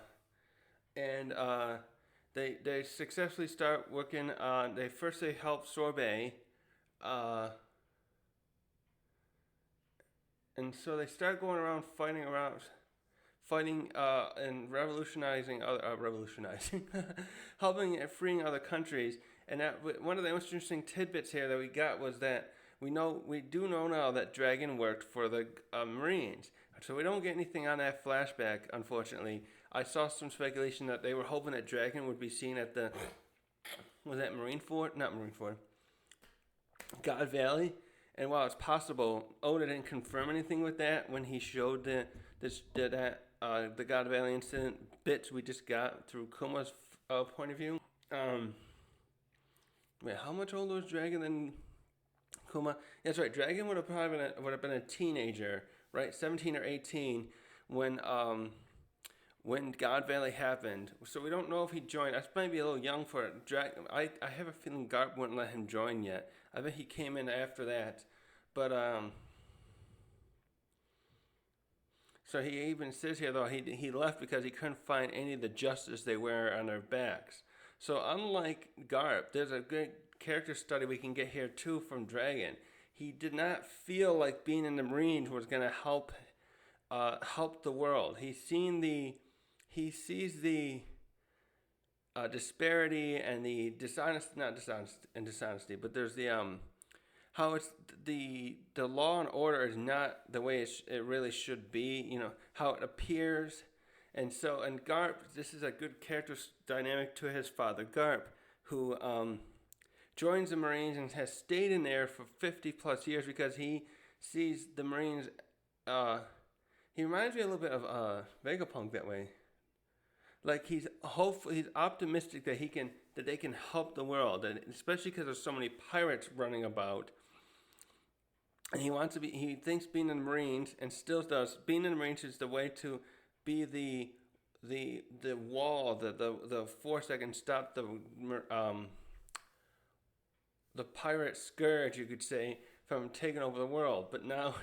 and they successfully start working on. They help Sorbet, and so they start going around fighting and revolutionizing, helping and freeing other countries. And one of the most interesting tidbits here that we got was that we do know now that Dragon worked for the Marines. So we don't get anything on that flashback, unfortunately. I saw some speculation that they were hoping that Dragon would be seen at the, was that Marine Fort? Not Marine Fort. God Valley. And while it's possible, Oda didn't confirm anything with that when he showed the God Valley incident bits we just got through Kuma's point of view. How much older was Dragon than Kuma? That's right. Dragon would have been a teenager, right? 17 or 18 when God Valley happened. So we don't know if he joined. That's maybe a little young for it. I have a feeling Garp wouldn't let him join yet. I bet he came in after that. But so he even says here though he left because he couldn't find any of the justice they wear on their backs. So unlike Garp, there's a good character study we can get here too from Dragon. He did not feel like being in the Marines was going to help the world. He sees the disparity and the dishonesty, but there's the how it's the law and order is not the way it really should be. You know how it appears, and Garp. This is a good character dynamic to his father, Garp, who joins the Marines and has stayed in there for 50 plus years because he sees the Marines. He reminds me a little bit of Vegapunk that way. Like he's hopeful, he's optimistic that they can help the world, and especially because there's so many pirates running about. And he thinks being in the Marines, and still does, being in the Marines is the way to be the wall, the force that can stop the pirate scourge, you could say, from taking over the world. But now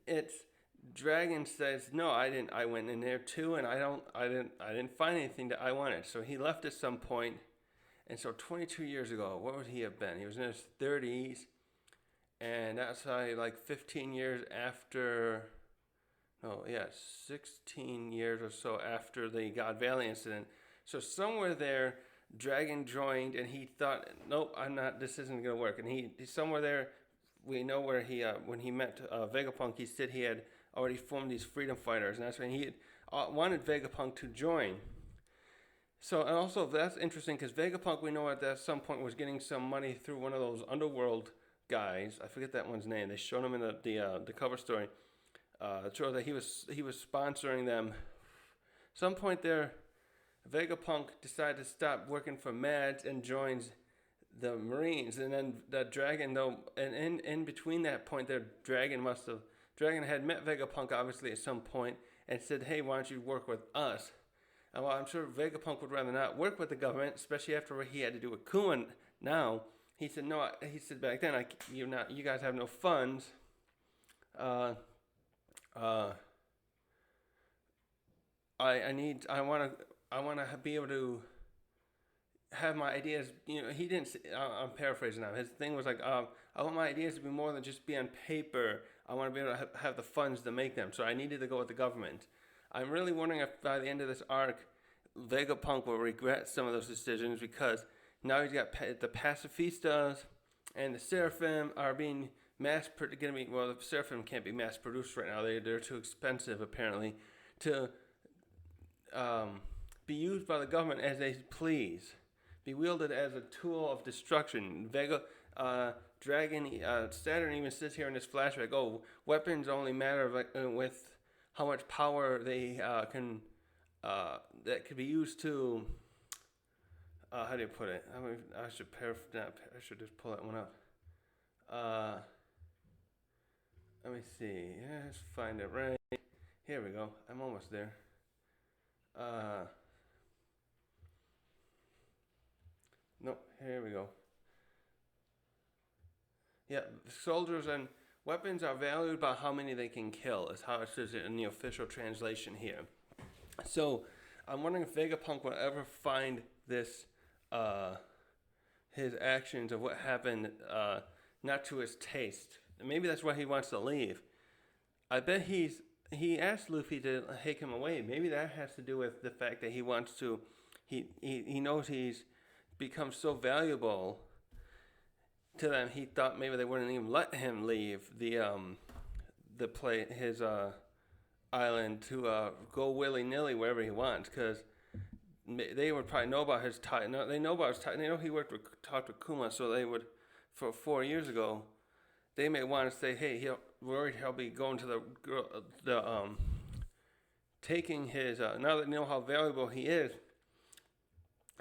it's Dragon says, no, I didn't. I went in there too, and I didn't find anything that I wanted. So he left at some point, and so 22 years ago, what would he have been? He was in his 30s, and that's like 15 years after. 16 years or so after the God Valley incident. So somewhere there, Dragon joined, and he thought, nope, I'm not. This isn't gonna work. And he somewhere there, we know where he when he met Vegapunk, he said he had already formed these freedom fighters, and that's when he had wanted Vegapunk to join. So, and also that's interesting because Vegapunk, we know at some point was getting some money through one of those underworld guys. I forget that one's name. They showed him in the cover story. Showed that he was sponsoring them. Some point there, Vegapunk decided to stop working for Mads and joins the Marines, and then the dragon though, and in between that point, there Dragon had met Vegapunk obviously at some point and said, "Hey, why don't you work with us?" And while I'm sure Vegapunk would rather not work with the government, especially after what he had to do with Kuma, now he said no. He said back then, you guys have no funds. Uh, uh, I want to be able to have my ideas. He didn't. I'm paraphrasing now. His thing was like, I want my ideas to be more than just be on paper. I want to be able to have the funds to make them. So I needed to go with the government. I'm really wondering if by the end of this arc, Vegapunk will regret some of those decisions because now he's got the pacifistas and the Seraphim are being the Seraphim can't be mass produced right now. They're too expensive apparently to be used by the government as they please, be wielded as a tool of destruction. Saturn even says here in this flashback, oh, weapons only matter with how much power they can that could be used to. How do you put it? I should just pull that one up. Let me see. Yeah, let's find it right. Here we go. I'm almost there. Nope. Here we go. Yeah, soldiers and weapons are valued by how many they can kill, is how it says it in the official translation here. So, I'm wondering if Vegapunk will ever find this, his actions of what happened, not to his taste. Maybe that's why he wants to leave. I bet he asked Luffy to take him away. Maybe that has to do with the fact that he wants to. He knows he's become so valuable to them. He thought maybe they wouldn't even let him leave his island to go willy nilly wherever he wants because they would probably know about his tie. No, they know about his tie. They know he talked with Kuma, so they would for 4 years ago. They may want to say, hey, he'll be going to taking his, now that they know how valuable he is,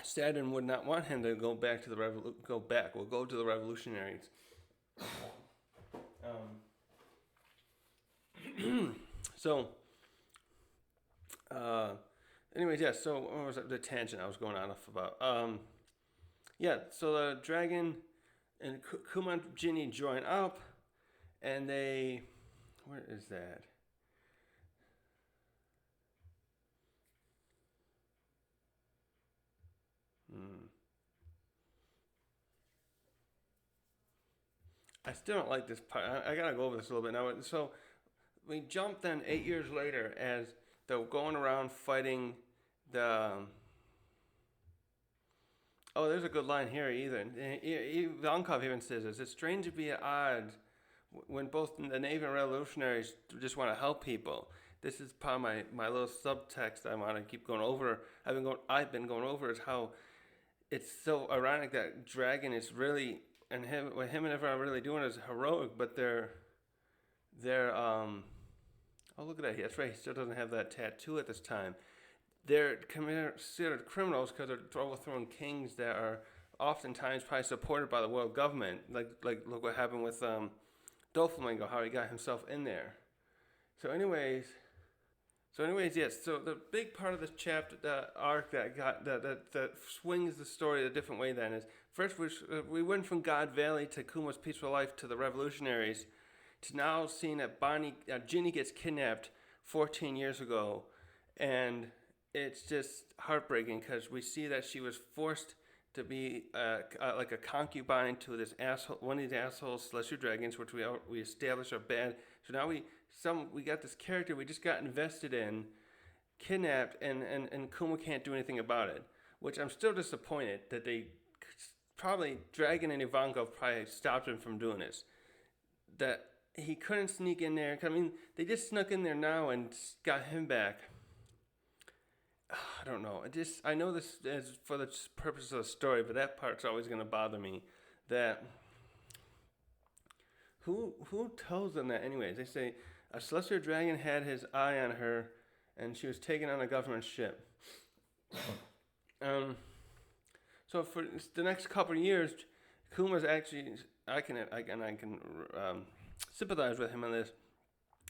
Saturn would not want him to go back to We'll go to the Revolutionaries. So, anyways, yeah, so what was the tangent I was going on off about? Yeah, so the dragon and Kuma and Ginny join up, and where is that? I still don't like this part. I gotta go over this a little bit now. So we jump then 8 years later as they're going around fighting the. Oh, there's a good line here either. Vankov even says this. It's strange to be at odds when both the Navy and Revolutionaries just want to help people. This is part of my little subtext I want to keep going over. I've been going over is how it's so ironic that Dragon is really what him and everyone are really doing is heroic, but they're oh, look at that. That's right. He still doesn't have that tattoo at this time. They're considered criminals because they're overthrowing kings that are oftentimes probably supported by the world government. Like look what happened with Doflamingo, how he got himself in there. So anyways, yes. So the big part of this chapter, the arc that swings the story a different way then is first we went from God Valley to Kuma's peaceful life to the Revolutionaries, to now seeing that Ginny gets kidnapped 14 years ago, and it's just heartbreaking because we see that she was forced to be like a concubine to this asshole, one of these assholes, Celestial Dragons, which we established are bad. So now we got this character we just got invested in, kidnapped, and Kuma can't do anything about it. Which I'm still disappointed that they probably Dragon and Ivankov probably stopped him from doing this. That he couldn't sneak in there. I mean, they just snuck in there now and got him back. I don't know. I know this is for the purpose of the story, but that part's always going to bother me. That who tells them that anyways? They say a celestial dragon had his eye on her, and she was taken on a government ship. Um, so for the next couple of years, Kuma's actually I can sympathize with him on this.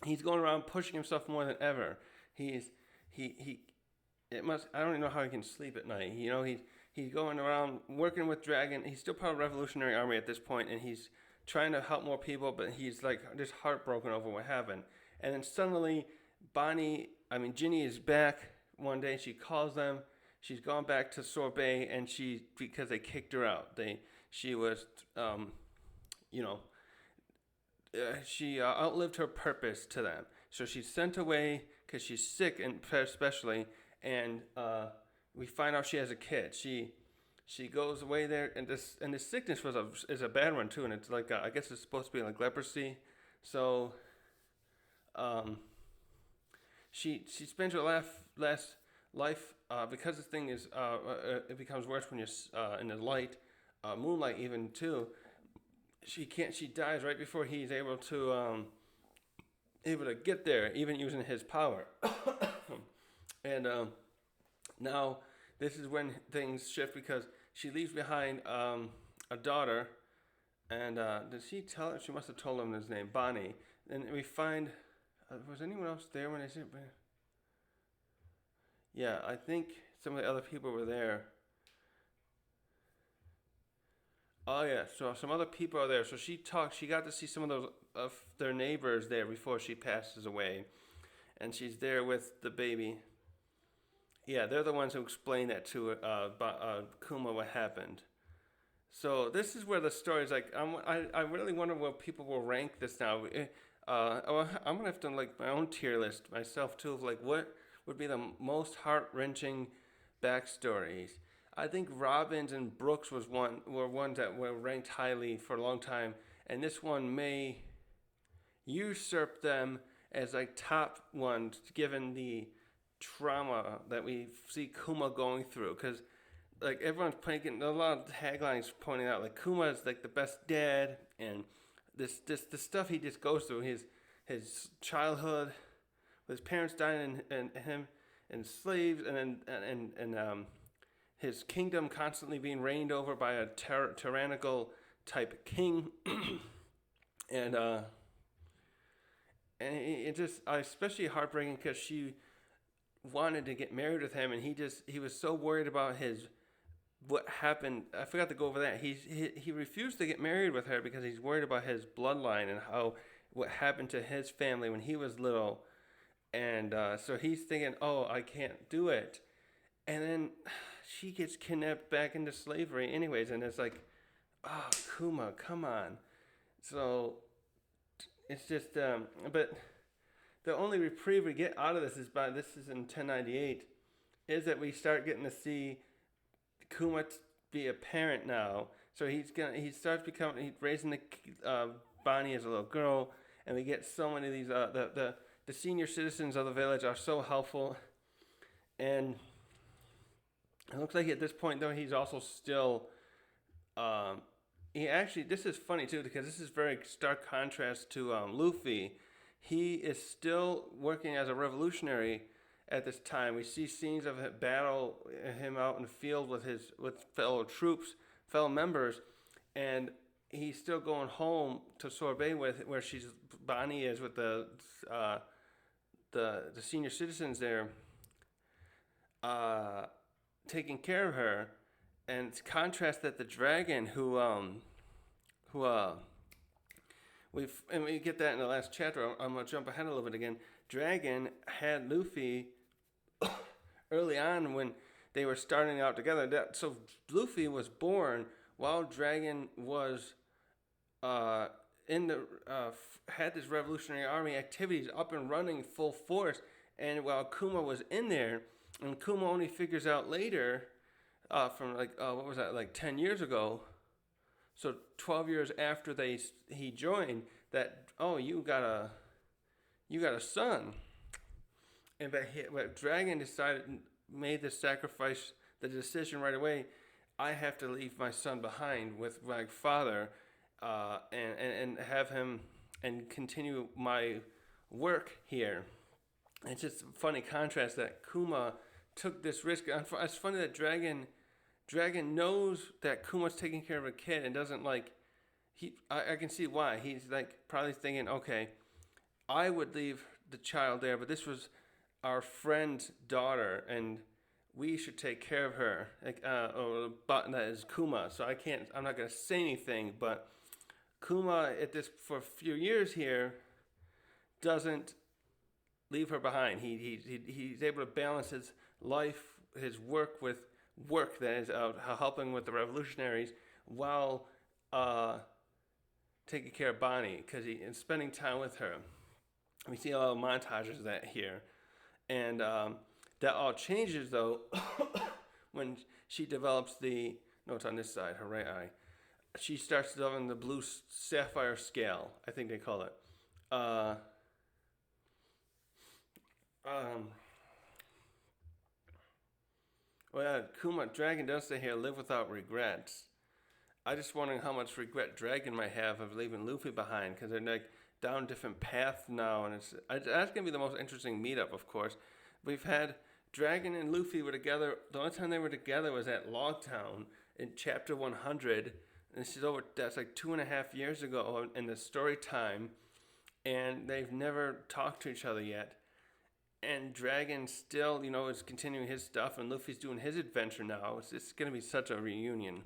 He's going around pushing himself more than ever. He it must I don't even know how he can sleep at night. He's going around working with Dragon. He's still part of the Revolutionary Army at this point, and he's trying to help more people, but he's like just heartbroken over what happened. And then suddenly, Ginny is back one day. She calls them. She's gone back to Sorbet, and because they kicked her out. She was, she outlived her purpose to them. So she's sent away because she's sick, and especially, and we find out she has a kid. She goes away there, and this sickness is a bad one too, and it's like I guess it's supposed to be like leprosy. So, she spends her last life because this thing is it becomes worse when you're in the light, moonlight even too. She dies right before he's able to get there, even using his power. And now this is when things shift because she leaves behind a daughter, and did she tell her? She must have told him his name, Bonney. And we find, was anyone else there when they said? Yeah, I think some of the other people were there. Oh yeah, so some other people are there. So she got to see some of those of their neighbors there before she passes away, and she's there with the baby. Yeah, they're the ones who explain that to Kuma what happened. So this is where the story's like. I really wonder where people will rank this now. I'm gonna have to like my own tier list myself too of like what would be the most heart wrenching backstories. I think Robbins and Brooks were ones that were ranked highly for a long time, and this one may usurp them as like top ones given the trauma that we see Kuma going through. Because like everyone's pointing, a lot of taglines pointing out like Kuma's like the best dad, and the stuff he just goes through, his childhood, with his parents dying and him enslaved, and his kingdom constantly being reigned over by a tyrannical type king, and it just especially heartbreaking because she wanted to get married with him, and he was so worried about what happened. I forgot to go over that. He refused to get married with her because he's worried about his bloodline and what happened to his family when he was little, and so he's thinking, oh, I can't do it, and then she gets kidnapped back into slavery anyways, and it's like, oh, Kuma, come on. So it's just, but the only reprieve we get out of this is in 1098, is that we start getting to see Kuma be a parent now. So he's raising Bonney as a little girl, and we get so many of these, the senior citizens of the village are so helpful, and it looks like at this point, though, he's also still, this is funny, too, because this is very stark contrast to Luffy. He is still working as a revolutionary at this time. We see scenes of him out in the field with fellow troops, fellow members, and he's still going home to Sorbet where Bonney is with the senior citizens there, taking care of her. And it's contrast that the dragon we get that in the last chapter. I'm gonna jump ahead a little bit again. Dragon had Luffy early on when they were starting out together. So Luffy was born while Dragon was had this Revolutionary Army activities up and running full force, and while Kuma was in there, and Kuma only figures out later, from what was that, like 10 years ago, so 12 years after he joined, that, oh, you got a son. But Dragon decided, made the sacrifice, the decision right away. I have to leave my son behind with my father, and have him and continue my work here. It's just a funny contrast that Kuma took this risk. It's funny that Dragon knows that Kuma's taking care of a kid and doesn't like. I can see why. He's like probably thinking, okay, I would leave the child there, but this was our friend's daughter, and we should take care of her. But that is Kuma, so I'm not gonna say anything. But Kuma, for a few years here, doesn't leave her behind. He's able to balance his life, his work with work that is out helping with the Revolutionaries while taking care of Bonney and spending time with her. We see a lot of montages of that here, and that all changes though when she develops it's on this side, her right eye. She starts developing the blue sapphire scale, I think they call it. Kuma, Dragon does say here, live without regrets. I just wondering how much regret Dragon might have of leaving Luffy behind, because they're like down different paths now, and that's gonna be the most interesting meetup, of course. We've had Dragon and Luffy were together. The only time they were together was at Logtown in chapter 100, and that's like 2.5 years ago in the story time, and they've never talked to each other yet. And Dragon still, is continuing his stuff, and Luffy's doing his adventure now. It's going to be such a reunion.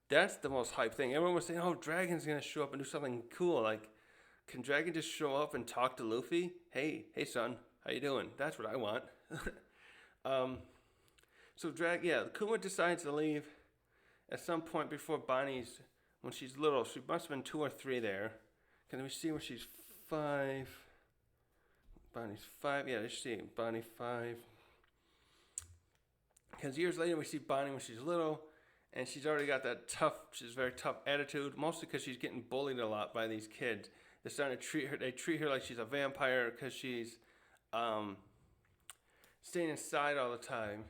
That's the most hype thing. Everyone was saying, oh, Dragon's going to show up and do something cool. Like, can Dragon just show up and talk to Luffy? Hey son, how you doing? That's what I want. Kuma decides to leave at some point before Bonnie's, when she's little. She must have been 2 or 3 there. Can we see when she's 5? Bonnie's 5. Yeah, let's see. Bonnie 5. Because years later we see Bonney when she's little, and she's already got that she's very tough attitude, mostly because she's getting bullied a lot by these kids. They're starting to treat her like she's a vampire because she's staying inside all the time.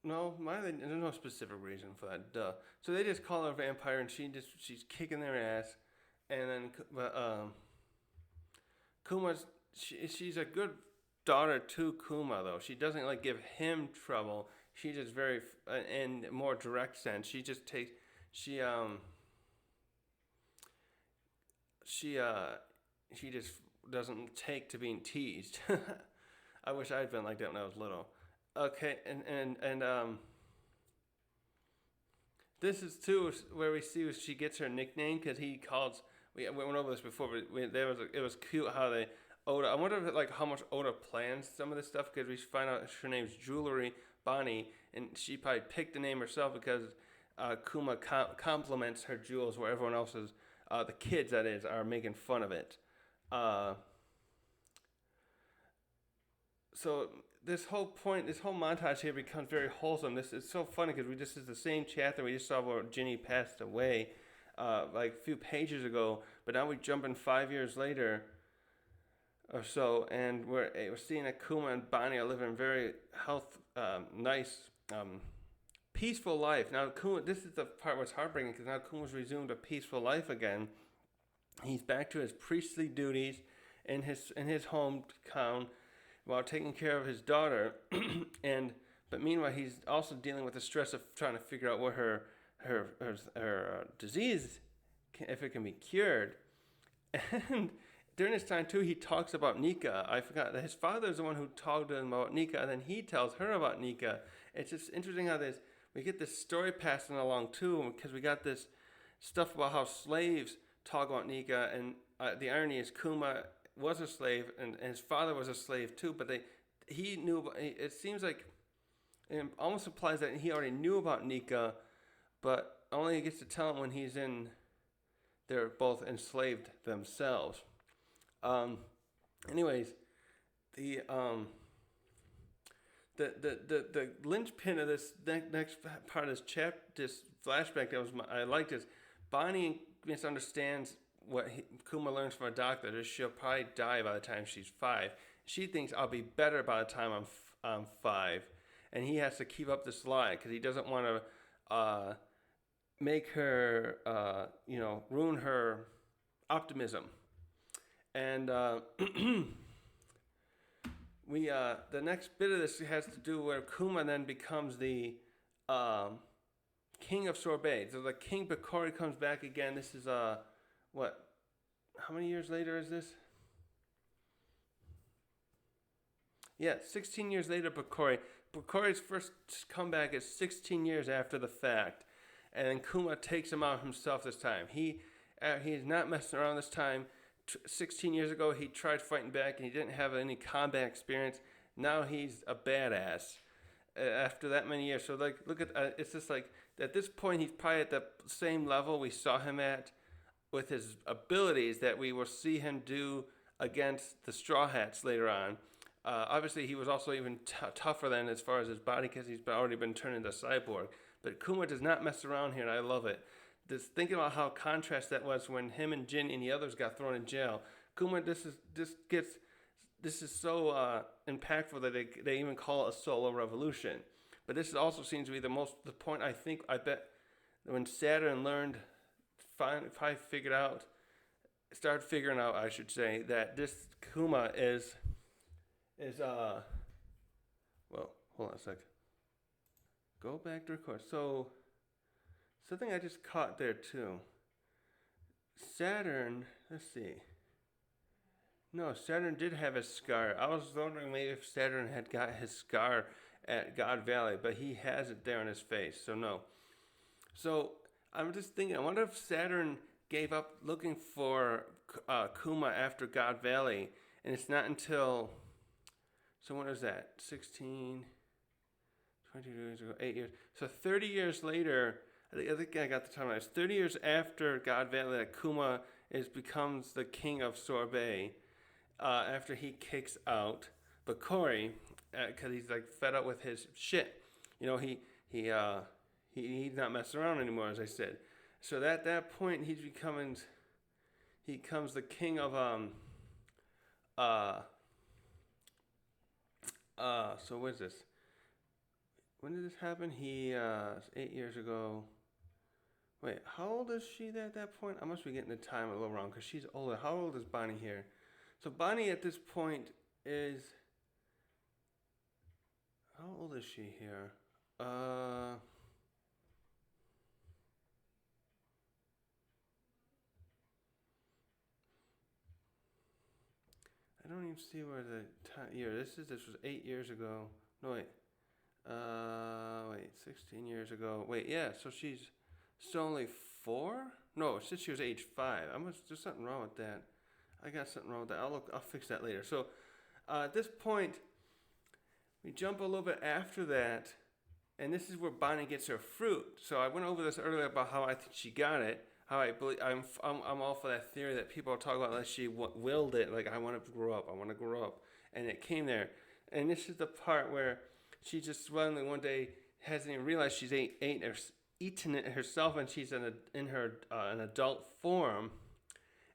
No, there's no specific reason for that. Duh. So they just call her a vampire, and she's kicking their ass, and then she's a good daughter to Kuma though. She doesn't like give him trouble. She just very in more direct sense. She just takes she just doesn't take to being teased. I wish I'd been like that when I was little. Okay, and this is too where we see she gets her nickname because he calls. We went over this before, but it was cute how they. Oda. I wonder if how much Oda plans some of this stuff, because we find out her name's Jewelry Bonney, and she probably picked the name herself because Kuma compliments her jewels where everyone else is, the kids that is, are making fun of it. So this whole montage here becomes very wholesome. This is so funny because this is the same chapter we just saw where Ginny passed away like a few pages ago, but now we jump in 5 years later or so, and we're seeing that Kuma and Bonney are living a very nice, peaceful life. Now, Kuma, this is the part where it's heartbreaking because now Kuma's resumed a peaceful life again. He's back to his priestly duties in his hometown while taking care of his daughter, but meanwhile he's also dealing with the stress of trying to figure out what her disease, if it can be cured, and. During this time, too, he talks about Nika. I forgot that his father is the one who talked to him about Nika, and then he tells her about Nika. It's just interesting how we get this story passing along, too, because we got this stuff about how slaves talk about Nika, and the irony is Kuma was a slave, and his father was a slave, too, but he knew, it seems like, it almost implies that he already knew about Nika, but only gets to tell him when they're both enslaved themselves. Anyways, the linchpin of this next part of this flashback I liked is Bonney misunderstands what Kuma learns from a doctor. She'll probably die by the time she's 5. She thinks I'll be better by the time 5, and he has to keep up this lie because he doesn't want to make her, ruin her optimism. And the next bit of this has to do where Kuma then becomes the king of Sorbet. So the King Bekori comes back again. This is what? How many years later is this? Yeah, 16 years later, Bekori. Bekori's first comeback is 16 years after the fact. And then Kuma takes him out himself this time. He's not messing around this time. 16 years ago, he tried fighting back, and he didn't have any combat experience. Now he's a badass after that many years. So, like, look at it's just like, at this point, he's probably at the same level we saw him at with his abilities that we will see him do against the Straw Hats later on. Obviously, he was also even tougher than as far as his body because he's already been turned into a cyborg. But Kuma does not mess around here, and I love it. Just thinking about how contrast that was when him and Ginny and the others got thrown in jail. Kuma, this is so impactful that they even call it a solo revolution. But this also seems to be the point I bet when Saturn started figuring out, I should say, that this Kuma is well, hold on a sec. Go back to record. So, something I just caught there too. Saturn, let's see. No, Saturn did have his scar. I was wondering maybe if Saturn had got his scar at God Valley, but he has it there on his face, so no. So, I'm just thinking, I wonder if Saturn gave up looking for Kuma after God Valley, and it's not until, so when was that? 16, 20 years ago, 8 years. So 30 years later, I think I got the time right. It's 30 years after God Valley that Kuma becomes the king of Sorbet after he kicks out Bekori because he's like fed up with his shit. You know, he's not messing around anymore, as I said. So at that point, he becomes the king of so what is this? When did this happen? 8 years ago. Wait, how old is she at that point? I must be getting the time a little wrong because she's older. How old is Bonney here? So Bonney at this point is, how old is she here? I don't even see where the year. This was 8 years ago. No, wait. 16 years ago. Wait, yeah. So she's still only 4? No, since she was age 5. There's something wrong with that. I got something wrong with that. I'll fix that later. So at this point, we jump a little bit after that, and this is where Bonney gets her fruit. So I went over this earlier about how I think she got it. How I believe I'm all for that theory that people talk about, like she willed it, like I want to grow up, and it came there. And this is the part where she just suddenly one day hasn't even realized she's eaten it herself, and she's in her an adult form.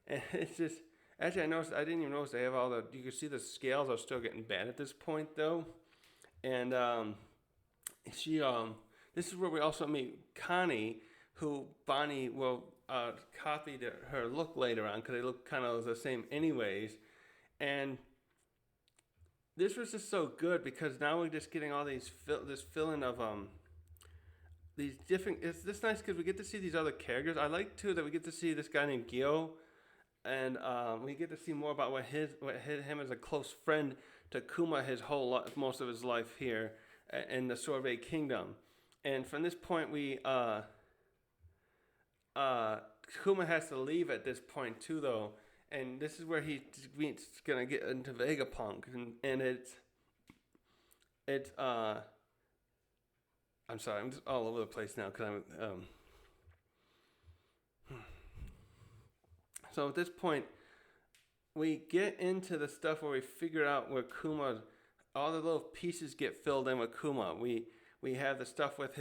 And it's just, actually I didn't even notice they have you can see the scales are still getting bad at this point though. And she this is where we also meet Connie, who Bonney will copied her look later on because they look kind of the same anyways. And this was just so good because now we're just getting all this filling of these different. It's just nice because we get to see these other characters. I like too that we get to see this guy named Gyo, and we get to see more about what him as a close friend to Kuma his whole life, most of his life here in the Sorbet Kingdom. And from this point we Kuma has to leave at this point too, though, and this is where he's gonna get into Vegapunk, and it's I'm sorry, I'm just all over the place now because I'm So at this point, we get into the stuff where we figure out where all the little pieces get filled in with Kuma. We have the stuff with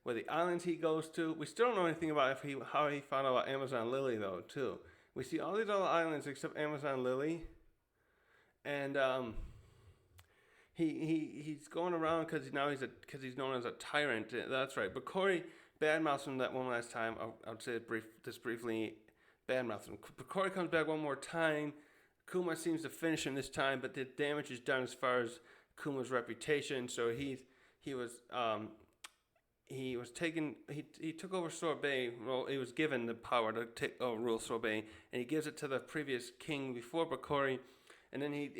where the islands he goes to. We still don't know anything about how he found out about Amazon Lily, though, too. We see all these other islands except Amazon Lily. And he's going around because he's known as a tyrant. That's right. Bekori badmouths him that one last time. I'll say it briefly. Badmouths him. Bekori comes back one more time. Kuma seems to finish him this time, but the damage is done as far as Kuma's reputation. So he took over Sorbet. Well, he was given the power to take over rule Sorbet, and he gives it to the previous king before Bekori, and then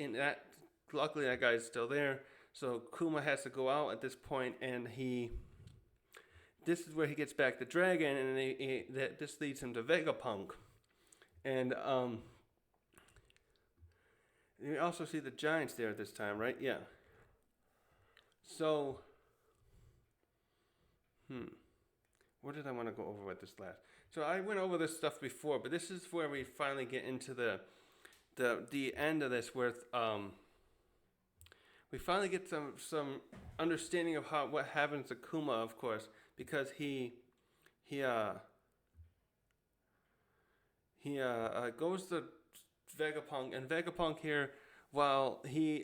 luckily that guy's still there. So Kuma has to go out at this point, and this is where he gets back the dragon, and this leads him to Vegapunk, and you also see the giants there this time, right? Yeah. So, what did I want to go over with this last? So I went over this stuff before, but this is where we finally get into the end of this, where we finally get some understanding of what happens to Kuma, of course, because he goes to Vegapunk, and Vegapunk here, while we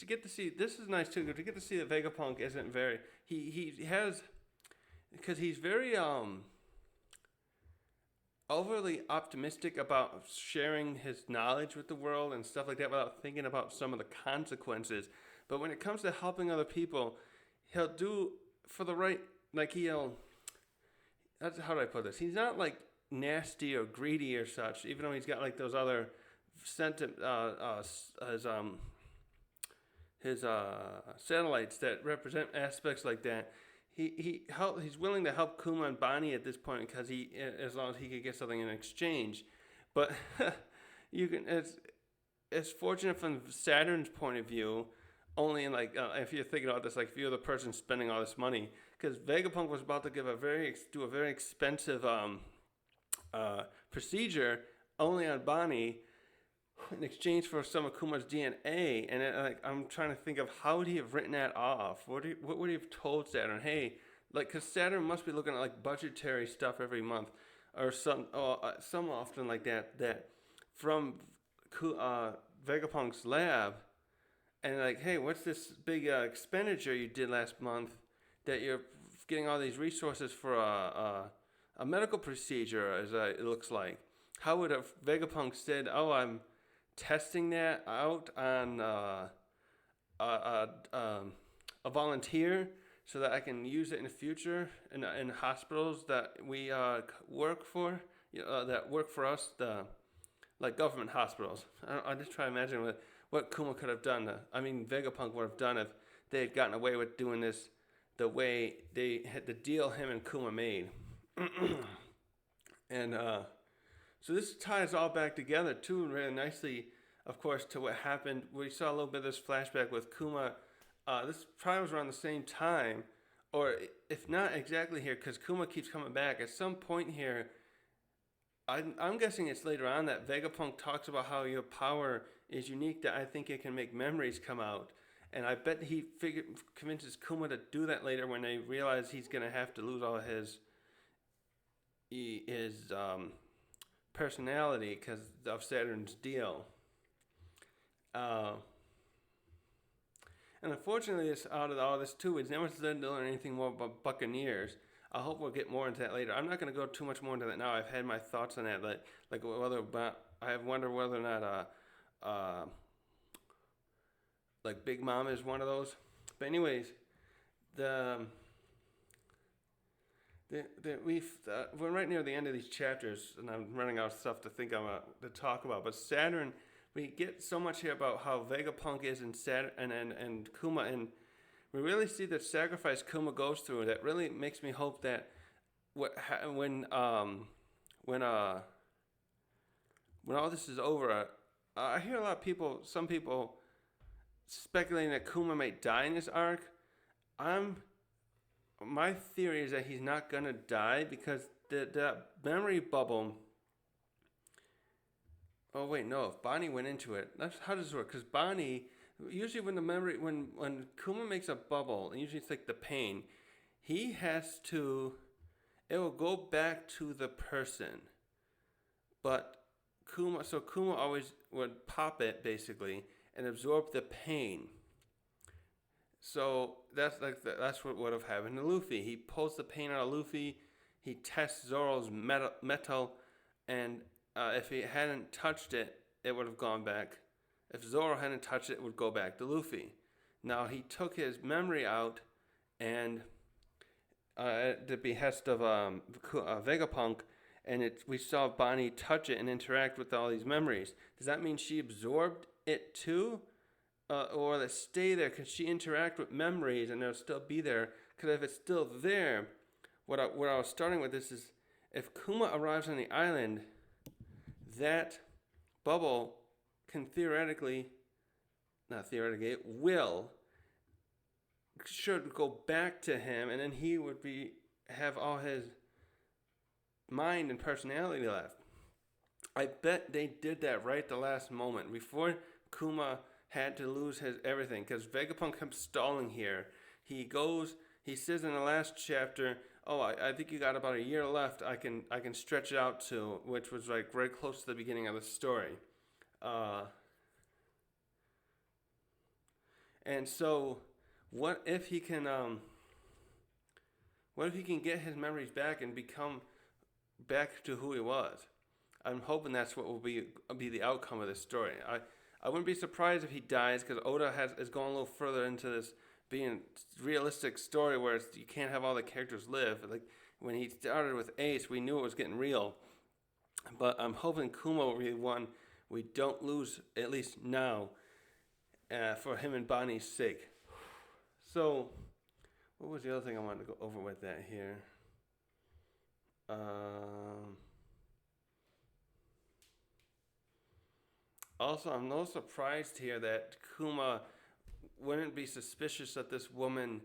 get to see, this is nice too, to get to see that Vegapunk isn't very, he has, because he's very overly optimistic about sharing his knowledge with the world and stuff like that without thinking about some of the consequences. But when it comes to helping other people, he'll do for the right, like how do I put this? He's not like nasty or greedy or such, even though he's got like those other his satellites that represent aspects like that. He's willing to help Kuma and Bonney at this point because as long as he could get something in exchange. But it's fortunate from Saturn's point of view, only in if you're thinking about this, like if you're the person spending all this money, because Vegapunk was about to do a very expensive procedure only on Bonney in exchange for some of Kuma's DNA, and I'm trying to think of how would he have written that off? What would he have told Saturn? Hey, because Saturn must be looking at like budgetary stuff every month, or some often like that from Vegapunk's lab, and like, hey, what's this big expenditure you did last month that you're getting all these resources for a medical procedure, as it looks like? How would have Vegapunk said, oh, I'm testing that out on a volunteer so that I can use it in the future in hospitals that we work for, that work for us, like government hospitals. I just try to imagine what Kuma could have done. Vegapunk would have done if they had gotten away with doing this the way they had the deal him and Kuma made. And so this ties all back together too, really nicely, of course, to what happened. We saw a little bit of this flashback with Kuma. This probably was around the same time, or if not exactly here, because Kuma keeps coming back. At some point here, I'm guessing it's later on that Vegapunk talks about how your power is unique, that I think it can make memories come out. And I bet he convinces Kuma to do that later when they realize he's going to have to lose all his personality because of Saturn's deal. And unfortunately, out of all this too, it's never said to learn anything more about Buccaneers. I hope we'll get more into that later. I'm not going to go too much more into that now. I've had my thoughts on that. I wonder whether or not like Big Mom is one of those. But anyways, we're right near the end of these chapters, and I'm running out of stuff to talk about. But Saturn, we get so much here about how Vegapunk is in Saturn and Kuma, and we really see the sacrifice Kuma goes through. That really makes me hope that when all this is over, I hear a lot of some people speculating that Kuma might die in this arc. My theory is that he's not gonna die because the memory bubble. Oh wait, no. If Bonney went into it, how does it work? Because Bonney, usually when Kuma makes a bubble, and usually it's like the pain, it will go back to the person. But Kuma always would pop it basically and absorb the pain. So that's what would have happened to Luffy. He pulls the pain out of Luffy. He tests Zoro's metal, and if he hadn't touched it, it would have gone back. If Zoro hadn't touched it, it would go back to Luffy. Now he took his memory out, and at the behest of Vegapunk, and we saw Bonney touch it and interact with all these memories. Does that mean she absorbed it too? Or will it stay there? Can she interact with memories and it'll still be there? Because if it's still there, what I was starting with this is, if Kuma arrives on the island, that bubble can should go back to him, and then he would have all his mind and personality left. I bet they did that right the last moment before Kuma had to lose his everything, because Vegapunk kept stalling here. He says in the last chapter, "Oh, I think you got about a year left. I can stretch it out to," which was like very close to the beginning of the story. And so, what if he can get his memories back and become back to who he was? I'm hoping that's what will be the outcome of this story. I wouldn't be surprised if he dies, because Oda is going a little further into this being realistic story where you can't have all the characters live. Like when he started with Ace, we knew it was getting real. But I'm hoping Kuma will be one we don't lose, at least now, for him and Bonney's sake. So, what was the other thing I wanted to go over with that here? Also, I'm no surprised here that Kuma wouldn't be suspicious that this woman.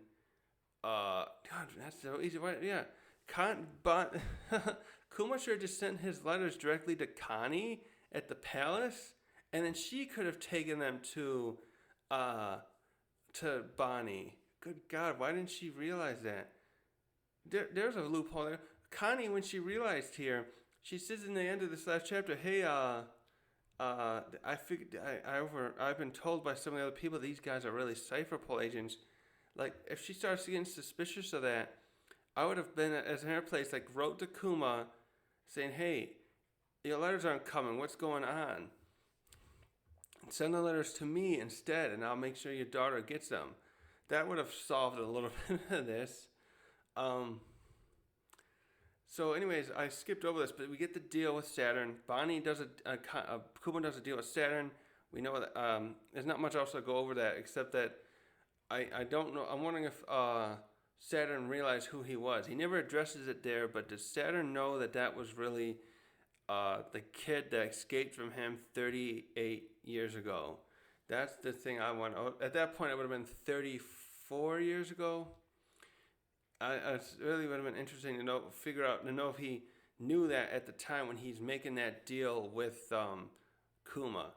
God, that's so easy. Right? Yeah, Kuma should have just sent his letters directly to Connie at the palace, and then she could have taken them to Bonney. Good God, why didn't she realize that? There's a loophole there. Connie, when she realized here, she says in the end of this last chapter, "Hey, I've been told by some of the other people these guys are really cipher pull agents." Like, if she starts getting suspicious of that, I would have been, as in her place, like, wrote to Kuma saying, "Hey, your letters aren't coming. What's going on? Send the letters to me instead, and I'll make sure your daughter gets them." That would have solved a little bit of this. So, anyways, I skipped over this, but we get the deal with Saturn. Kuma does a deal with Saturn. We know that there's not much else to go over that, except that I don't know. I'm wondering if Saturn realized who he was. He never addresses it there, but does Saturn know that was really the kid that escaped from him 38 years ago? That's the thing I want. At that point, it would have been 34 years ago. It really would have been interesting to know if he knew that at the time when he's making that deal with Kuma.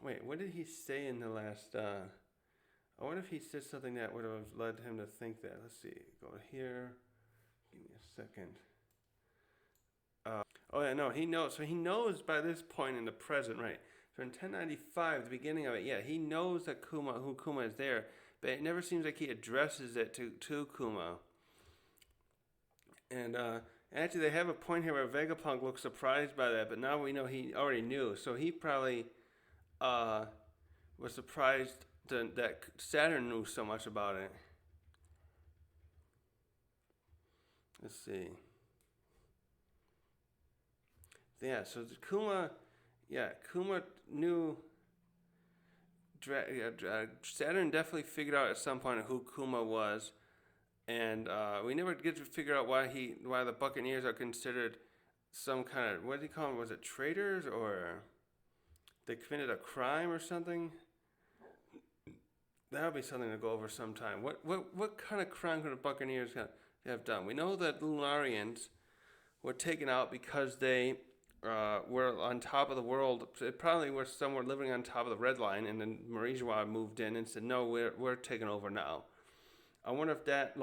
Wait, what did he say in the last? I wonder if he said something that would have led him to think that. Let's see. Go here. Give me a second. He knows. So he knows by this point in the present, right? So in 1095, the beginning of it, yeah, he knows that who Kuma is there, but it never seems like he addresses it to Kuma. And actually, they have a point here where Vegapunk looks surprised by that, but now we know he already knew. So he probably was surprised that Saturn knew so much about it. Let's see. Yeah, so Kuma knew. Saturn definitely figured out at some point who Kuma was, and we never get to figure out why the Buccaneers are considered some kind of, what do you call them? Was it traitors, or they committed a crime or something? That would be something to go over sometime. What kind of crime could the Buccaneers have done? We know that Lunarians were taken out because they were on top of the world. It probably were somewhere living on top of the Red Line, and then Marijois moved in and said, "No, we're taking over now." I wonder if that,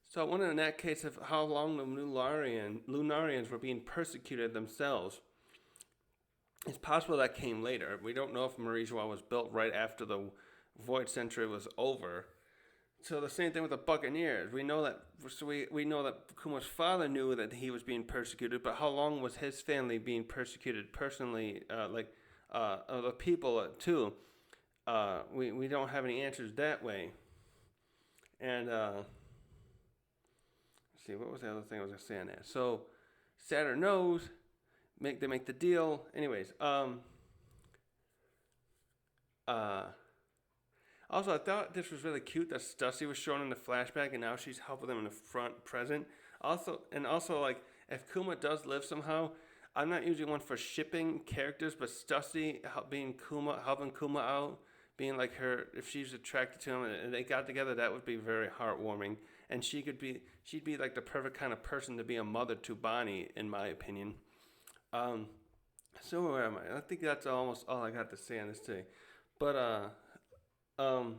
so I wonder in that case of how long the Lunarians were being persecuted themselves. It's possible that came later. We don't know if Marijois was built right after the Void Century was over. So the same thing with the Buccaneers. We know that. So we know that Kuma's father knew that he was being persecuted, but how long was his family being persecuted personally? The people too. We don't have any answers that way. And let's see, what was the other thing I was gonna say on that? So Saturn knows. They make the deal. Anyways, also, I thought this was really cute that Stussy was shown in the flashback, and now she's helping them in the present. Also, like, if Kuma does live somehow, I'm not usually one for shipping characters, but Stussy helping Kuma out, being like her, if she's attracted to him and they got together, that would be very heartwarming. And she'd be like the perfect kind of person to be a mother to Bonney, in my opinion. So where am I? I think that's almost all I got to say on this today. But so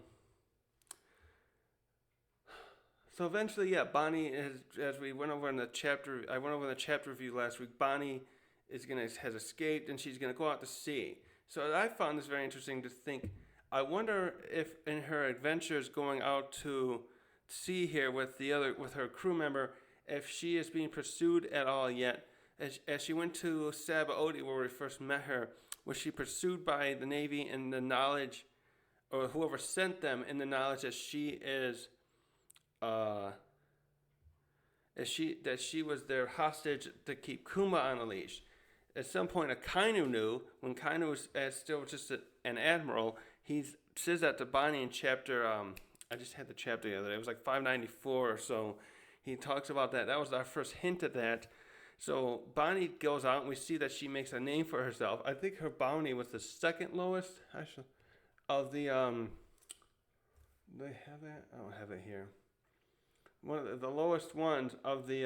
eventually, yeah, Bonney is, as we went over in the chapter. I went over in the chapter review last week. Bonney has escaped, and she's gonna go out to sea. So I found this very interesting to think. I wonder if in her adventures going out to sea here with her crew member, if she is being pursued at all yet. As she went to Sabaody, where we first met her, was she pursued by the Navy in the knowledge, or whoever sent them in the knowledge that she was their hostage to keep Kuma on a leash? At some point, Akainu knew, when Kainu was still just an admiral. He says that to Bonney in chapter. I just had the chapter the other day. It was like 594 or so. He talks about that. That was our first hint at that. So Bonney goes out, and we see that she makes a name for herself. I think her bounty was the second lowest. Of the do they have that? I don't have it here. One of the lowest ones of the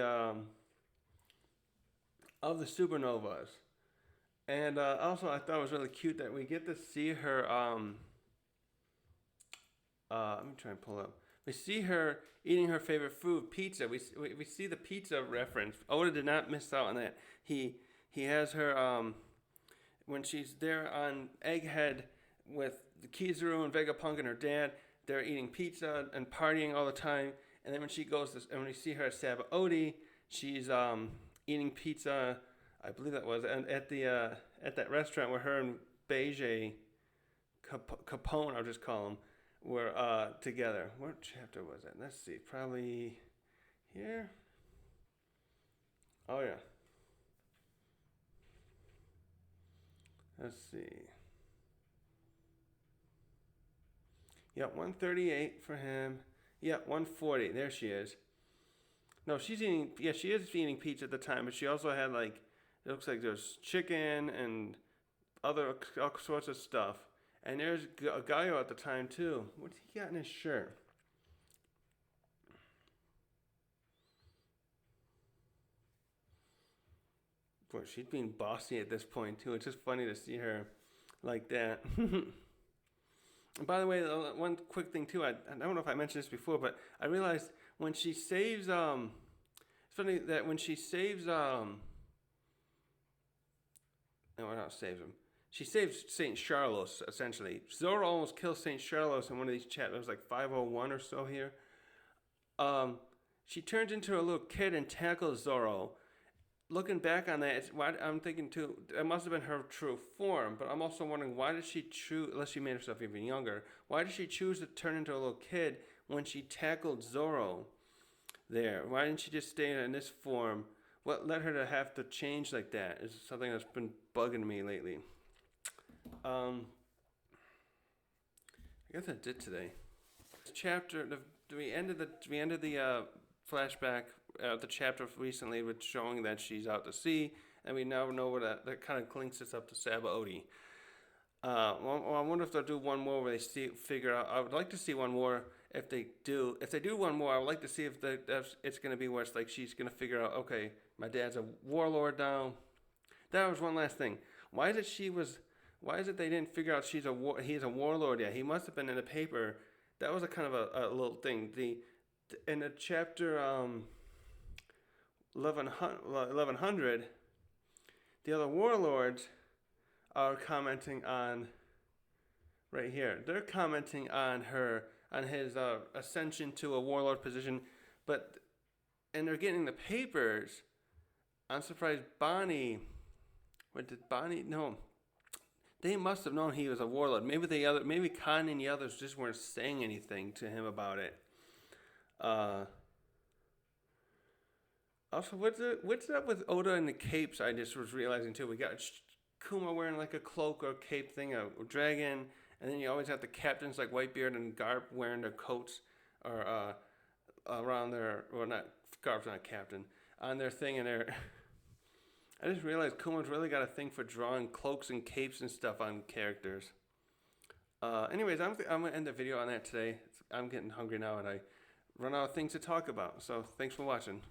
supernovas. And also, I thought it was really cute that we get to see her. Let me try and pull up. We see her eating her favorite food, pizza. We see the pizza reference. Oda did not miss out on that. He has her when she's there on Egghead with Kizaru and Vegapunk and her dad. They're eating pizza and partying all the time. And then when we see her at Sabaody, she's eating pizza. I believe that was at that restaurant where her and Beige Capone, I'll just call him, were together. What chapter was that? Let's see. Probably here. Oh, yeah. Let's see. Yeah, 138 for him. Yeah, 140. There she is. No, she's eating. Yeah, she is eating pizza at the time, but she also had, like, it looks like there's chicken and all sorts of stuff. And there's Gaio at the time too. What's he got in his shirt? Boy, she's being bossy at this point too. It's just funny to see her like that. And by the way, one quick thing too. I don't know if I mentioned this before, but I realized when she saves it's funny that when she saves no, not saves him. She saves St. Charlos, essentially. Zoro almost kills St. Charlos in one of these chapters, like 501 or so here. She turns into a little kid and tackles Zoro. Looking back on that, I'm thinking too, it must have been her true form, but I'm also wondering, why did she choose, unless she made herself even younger, why did she choose to turn into a little kid when she tackled Zoro there? Why didn't she just stay in this form? What led her to have to change like that is something that's been bugging me lately. I guess that's it today. This chapter, we ended the flashback, the chapter recently with showing that she's out to sea, and we now know where that kind of links us up to Sabaody. Well, I wonder if they'll do one more where they figure out. I would like to see one more. If they do one more, I would like to see if it's going to be where it's like she's going to figure out, okay, my dad's a warlord now. That was one last thing. Why is it they didn't figure out he's a warlord yet? He must have been in the paper. That was a kind of a little thing. In the chapter 1100, the other warlords are commenting on right here. They're commenting on his ascension to a warlord position, and they're getting the papers. I'm surprised Bonney. What did Bonney? No, they must have known he was a warlord. Maybe Khan and the others just weren't saying anything to him about it. Also, what's up with Oda and the capes? I just was realizing too. We got Kuma wearing like a cloak or cape thing, a dragon, and then you always have the captains like Whitebeard and Garp wearing their coats or around their, well, not Garp's not captain, on their thing, and their. I just realized Kuma's really got a thing for drawing cloaks and capes and stuff on characters. Anyways, I'm gonna end the video on that today. I'm getting hungry now, and I run out of things to talk about. So thanks for watching.